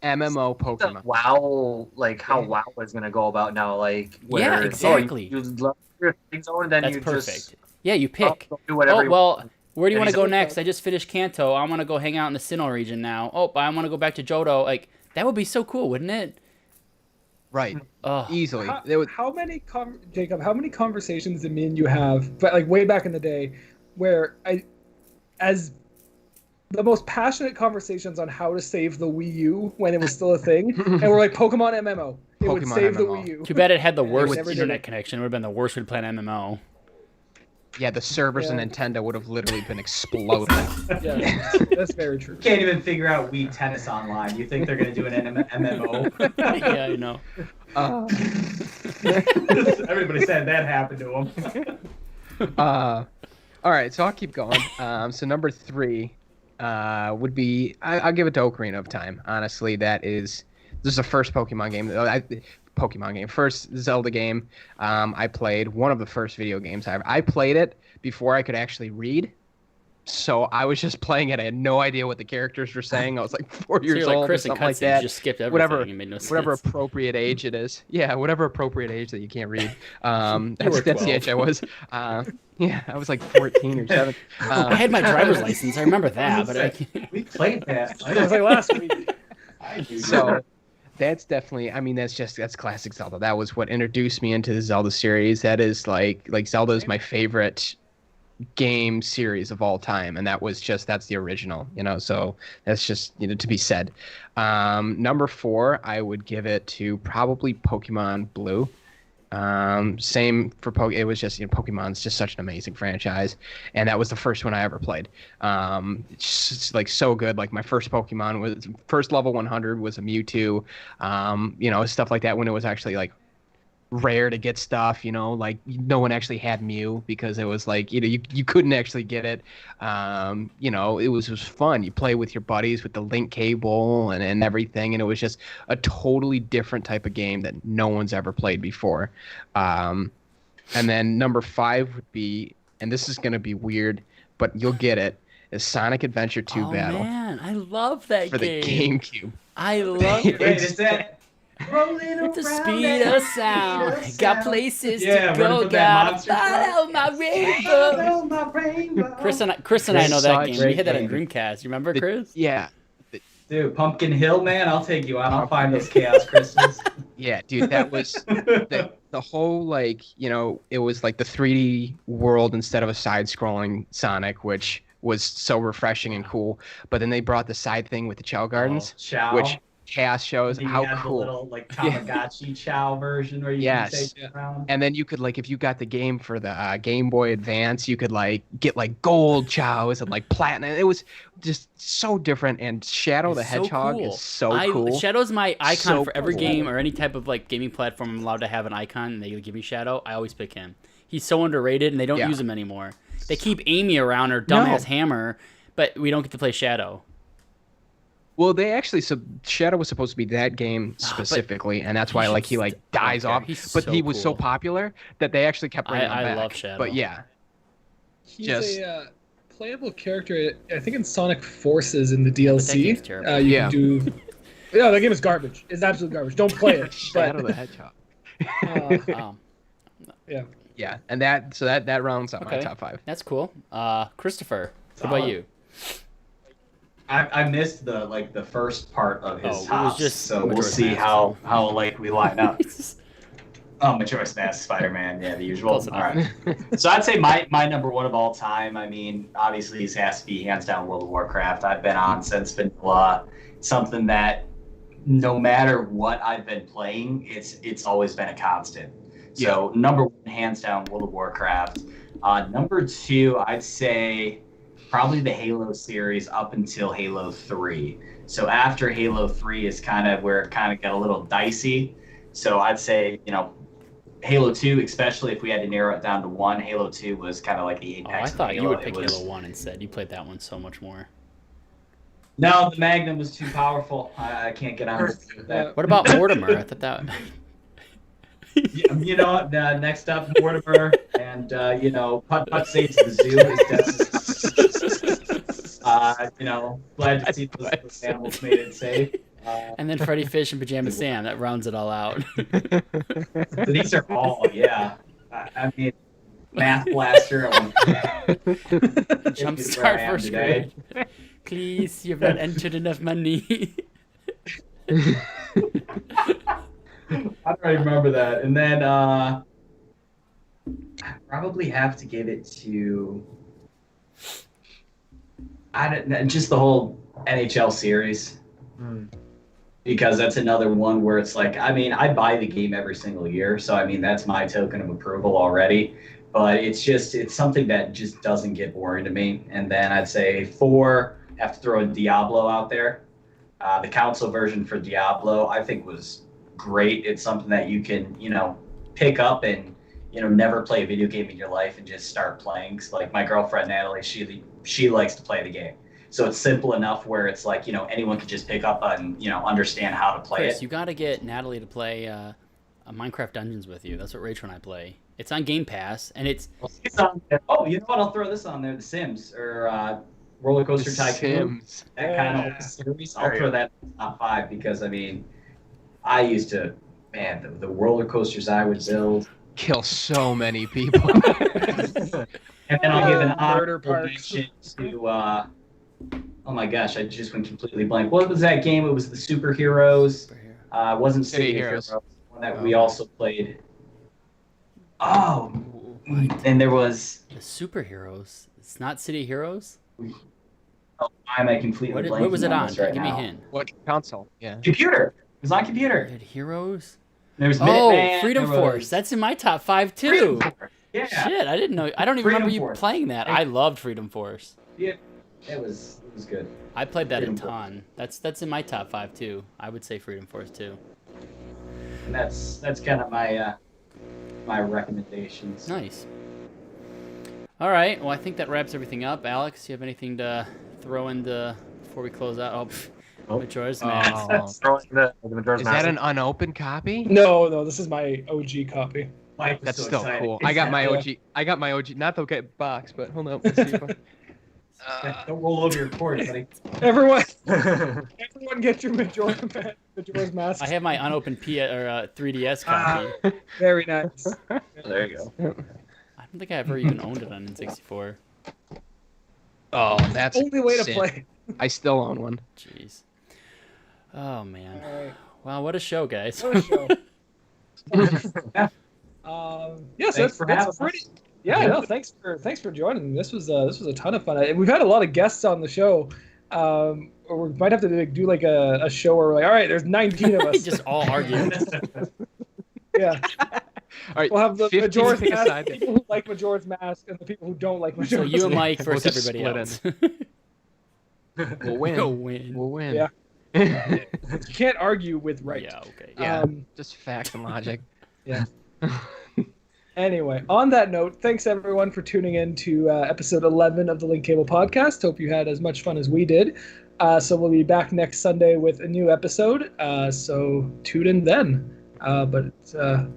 MMO Pokemon. WoW, like how WoW is gonna go about now, like where, Yeah, exactly. you love your thing zone, and then That's you perfect. just Yeah, you pick. do whatever. Oh, well, where do you And want to go he's- next? I just finished Kanto. I want to go hang out in the Sinnoh region now. Oh, I want to go back to Johto. Like, that would be so cool, wouldn't it? Right. Oh, Easily. How many Jacob? How many conversations did me and you have? But like way back in the day, where as the most passionate conversations on how to save the Wii U when it was still a thing, and we're like Pokemon MMO. It would Pokemon save the MMO. Wii U. too bad it had the Yeah, worst never did internet it. connection. It would have been the worst way to play an MMO. Yeah, the servers in Yeah. Nintendo would have literally been exploding. Yeah, that's very true. Can't even figure out Wii Tennis online. You think they're gonna do an MMO? Yeah, I know. Everybody said that happened to them. All right, so I'll keep going. So number 3 would be I'll give it to Ocarina of Time. Honestly, this is the first Pokemon game. First Zelda game I played. One of the first video games I played it before I could actually read. So I was just playing it. I had no idea what the characters were saying. I was like 4 So years you're like old or Chris and something like cutscenes. that. You just skipped everything. Whatever, It made no sense. whatever appropriate age it is. Yeah, whatever appropriate age that you can't read. were That's the 12. age I was. Yeah, I was like 14 or 7. I had my driver's license. I remember that, but I can't. We played that. It was like last week. I do. So that's definitely, I mean, that's classic Zelda. That was what introduced me into the Zelda series. That is like Zelda is my favorite game series of all time, and that's the original, so that's just to be said. Number 4, I would give it to probably Pokemon Blue. Same for it was just Pokemon's just such an amazing franchise, and that was the first one I ever played. It's just, like so good. Like my first Pokemon was first level 100 was a Mewtwo, stuff like that when it was actually like rare to get stuff, like no one actually had Mew because it was like you couldn't actually get it. It was fun. You play with your buddies with the link cable and everything, and it was just a totally different type of game that no one's ever played before. And then number 5 would be, and this is gonna be weird, but you'll get it, is Sonic Adventure 2 Oh Battle man, I love that for the game. GameCube. I love it. Wait, is that rolling With the around speed at of the sound, speed of got sound. places Yeah, to running go, from that gotta monster follow my rainbow. Follow my rainbow. Chris and I know that Such game. a We had that on game. Dreamcast. You remember, Chris? Yeah. Dude, Pumpkin Hill, man, I'll take you out. I'll find those chaos crystals. Yeah, dude, that was the whole it was like the 3D world instead of a side-scrolling Sonic, which was so refreshing and cool. But then they brought the side thing with the Chow Gardens, Chow. which Chaos shows And then how you had cool. the little like Tamagotchi Chow version where you Yes. can take it around. And then you could if you got the game for the Game Boy Advance, you could get gold Chows and platinum. It was just so different. And Shadow the It's so Hedgehog cool. is so cool. Shadow's my icon So for every cool. game or any type of gaming platform I'm allowed to have an icon and they give me Shadow. I always pick him. He's so underrated and they don't Yeah. use him anymore. They keep Amy around or dumbass Hammer, but we don't get to play Shadow. Well, they actually Shadow was supposed to be that game specifically, and that's why he dies care. off. He's But so he was so cool. popular that they actually kept bringing him I back. love Shadow. But yeah, He's Just- a playable character, I think, in Sonic Forces in the DLC. game's terrible. You Yeah. can do. Yeah, that game is garbage. It's absolute garbage. Don't play it. Shadow But the Hedgehog. yeah, Yeah, and that rounds up my Okay. top 5. That's cool. Christopher, what Solid. about you? I missed the first part of his Oh, it was tops, just so we'll Majora's see Mask. how we line up. Majora's Mask, Spider-Man, yeah, the usual. Close All enough. right. So I'd say my number 1 of all time. I mean, obviously, this has to be hands down World of Warcraft. I've been on since vanilla. Something that no matter what I've been playing, it's always been a constant. So number 1, hands down, World of Warcraft. Number 2, I'd say probably the Halo series up until Halo 3. So after Halo 3 is kind of where it kind of got a little dicey. So I'd say, Halo 2, especially if we had to narrow it down to 1, Halo 2 was kind of like the Oh, apex I thought of you Halo. would pick It was- Halo 1 instead. You played that one so much more. No, the Magnum was too powerful. I can't get on board with that. What about Mortimer? I thought that. You know, next up, Mortimer, and you know, Putt Putt saves the zoo is definitely. You know, glad to see those animals made it safe. And then Freddy Fish and Pajama Sam. That rounds it all out. These are all, yeah. I mean, Math Blaster. Jumpstart first grade. Please, you've not entered enough money. I don't remember that. And then I probably have to give it to just the whole NHL series. Because that's another one where it's like, I mean, I buy the game every single year, so I mean that's my token of approval already. But it's something that just doesn't get boring to me. And then I'd say 4, have to throw a Diablo out there. The console version for Diablo, I think, was great. It's something that you can, you know, pick up and, you know, never play a video game in your life and just start playing. So, like my girlfriend Natalie, she likes to play the game. So it's simple enough where it's like, you know, anyone could just pick up and, you know, understand how to play Chris, it. you got to get Natalie to play Minecraft Dungeons with you. That's what Rachel and I play. It's on Game Pass, and it's on there. Oh, you know what? I'll throw this on there. The Sims or Roller Coaster Tycoon. That kind of series. I'll throw that in the top 5 because, I mean, I used to, man, the roller coasters I would build. Kill so many people. And then I'll give an Murder honorable mention to, oh my gosh, I just went completely blank. What was that game? It was the Superheroes. It wasn't City Heroes. One that we also played. Oh, and there was the Superheroes. It's not City Heroes. Oh, why am I completely blanking? What was it on? This right Give me a now? hint. What console? Yeah. Computer. It was on computer. Had Heroes. There was Oh, Minuteman, Freedom there was Force. That's in my top 5 too. Freedom Force. Yeah. Shit, I didn't know. I don't even Freedom remember you Force. playing that. I loved Freedom Force. Yeah. It was good. I played that Freedom a ton. That's in my top 5 too. I would say Freedom Force too. And that's kind of my my recommendations. Nice. All right. Well, I think that wraps everything up. Alex, you have anything to throw in before we close out? Oh, Majora's Mask. Throwing the Majora's Is Mask. that an unopened copy? No, this is my OG copy. Mike was That's so still excited. cool. Is I got that- my OG. I got my OG. Not the okay box, but hold on. Let's see if Don't roll over your cord, buddy. Everyone get your Majora's Mask. I have my unopened 3DS copy. Very nice. There you go. I don't think I ever even owned it on N64. oh, that's Only way to sin. play. I still own one. Jeez. Oh man. All right. Wow, what a show, guys. What a show. Yes, Thanks for having that's us. pretty. Yeah, no, thanks for joining. This was a ton of fun. And we've had a lot of guests on the show. Or we might have to do like a show where we're like, all right, there's 19 of us. Just all argue. Yeah. All right, We'll have the 50 Majora's pick a Mask, side. the people who like Majora's Mask, and the people who don't like So Majora's you and Mask. Mike versus We'll just everybody split else. We'll win. We'll win. We'll win. Yeah. You can't argue with right. Yeah, okay. Yeah. Um, Just facts and logic. Yeah. Anyway, on that note, thanks everyone for tuning in to episode 11 of the Link Cable Podcast. Hope you had as much fun as we did. So we'll be back next Sunday with a new episode. So tune in then. But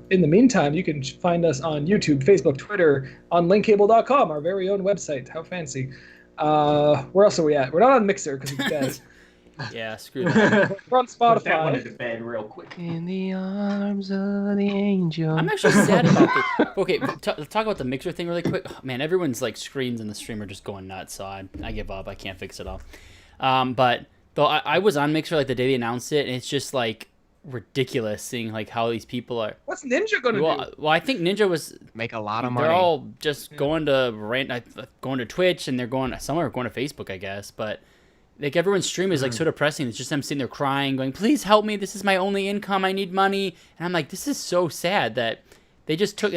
in the meantime, you can find us on YouTube, Facebook, Twitter, on linkcable.com, our very own website. How fancy. Where else are we at? We're not on Mixer because it's dead. Yeah, screw that. We're on Put that one Spotify. to bed real quick. In the arms of the angel. I'm actually sad about this. Okay, talk about the Mixer thing really quick. Oh, man, everyone's like screens in the stream are just going nuts, so I give up. I can't fix it all. But though I was on Mixer like the day they announced it, and it's just like ridiculous seeing like how these people are. What's Ninja going to do? Well, I think Ninja was. Make a lot of money. They're all just going to Twitch, and they're going. Some are going to Facebook, I guess, but. Like, everyone's stream is, like, so depressing. It's just them sitting there crying, going, please help me. This is my only income. I need money. And I'm like, this is so sad that they just took,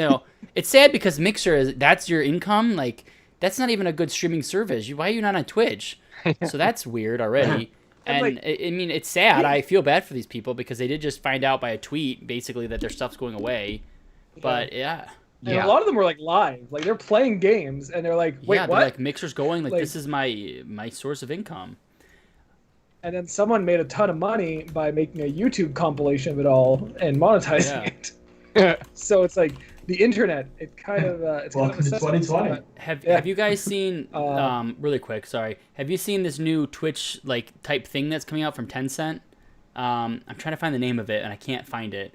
it's sad because Mixer, that's your income. Like, that's not even a good streaming service. Why are you not on Twitch? So that's weird already. And, like, I mean, it's sad. I feel bad for these people because they did just find out by a tweet, basically, that their stuff's going away. But, yeah. And a lot of them were, like, live. Like, they're playing games, and they're like, wait, yeah, what? they're like, Mixer's going. Like, Like- this is my source of income. and then someone made a ton of money by making a YouTube compilation of it all and monetizing it. So it's like the internet. It kind of it's Welcome kind to of 2020. Have you guys seen really quick? Sorry, have you seen this new Twitch like type thing that's coming out from Tencent? I'm trying to find the name of it and I can't find it.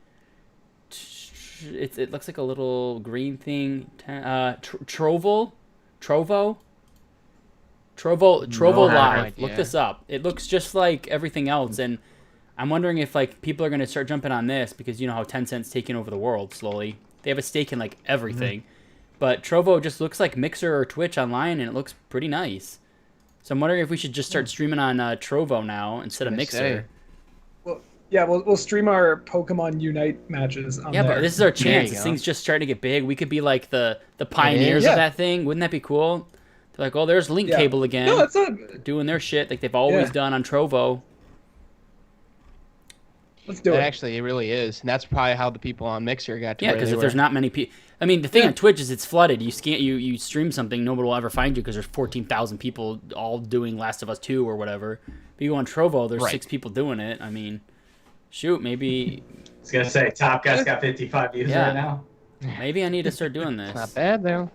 It looks like a little green thing. Trovo Live. Look this up. It looks just like everything else, and I'm wondering if like people are gonna start jumping on this because you know how Tencent's taking over the world slowly. They have a stake in like everything, but Trovo just looks like Mixer or Twitch online, and it looks pretty nice. So I'm wondering if we should just start streaming on Trovo now instead of Mixer. Yeah, we'll stream our Pokemon Unite matches on there. But this is our chance. This thing's just starting to get big. We could be like the pioneers of that thing. Wouldn't that be cool? They're like, oh, there's Link Cable again. No, it's not... doing their shit like they've always done on Trovo. Let's do it. Actually, it really is. And that's probably how the people on Mixer got to where because they if there's not many people... I mean, the thing on Twitch is it's flooded. You stream something, nobody will ever find you because there's 14,000 people all doing Last of Us 2 or whatever. But you go on Trovo, there's 6 people doing it. I mean... Shoot, maybe... I was going to say, Top Guy's got 55 views right now. Maybe I need to start doing this. Not bad, though.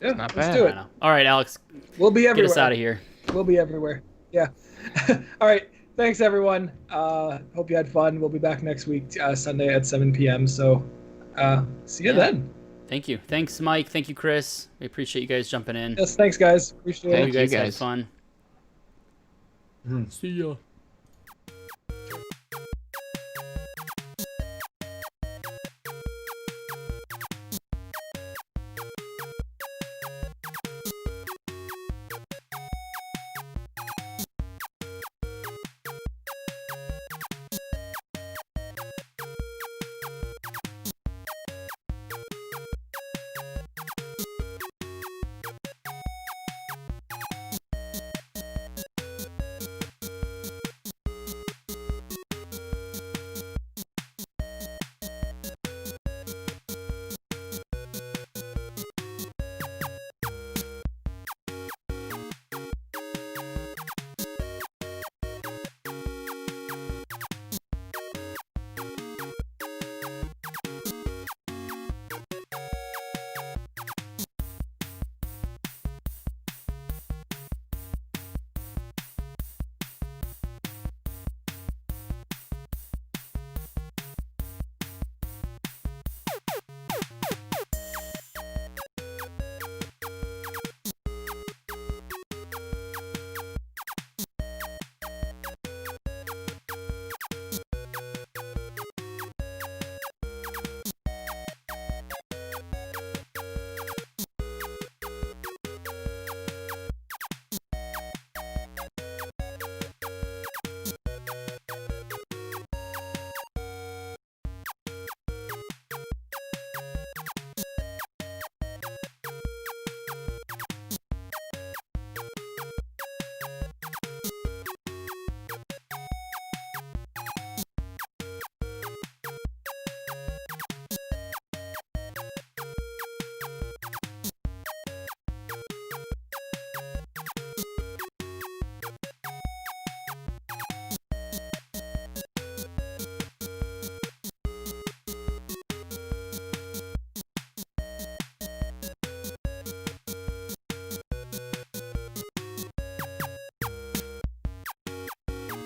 Yeah, not let's bad. do it. All right, Alex. We'll be everywhere. Get us out of here. We'll be everywhere. Yeah. All right. Thanks, everyone. Hope you had fun. We'll be back next week, Sunday at 7 p.m. So see you then. Thank you. Thanks, Mike. Thank you, Chris. We appreciate you guys jumping in. Yes, thanks, guys. Appreciate it. You guys had fun. Mm. See ya.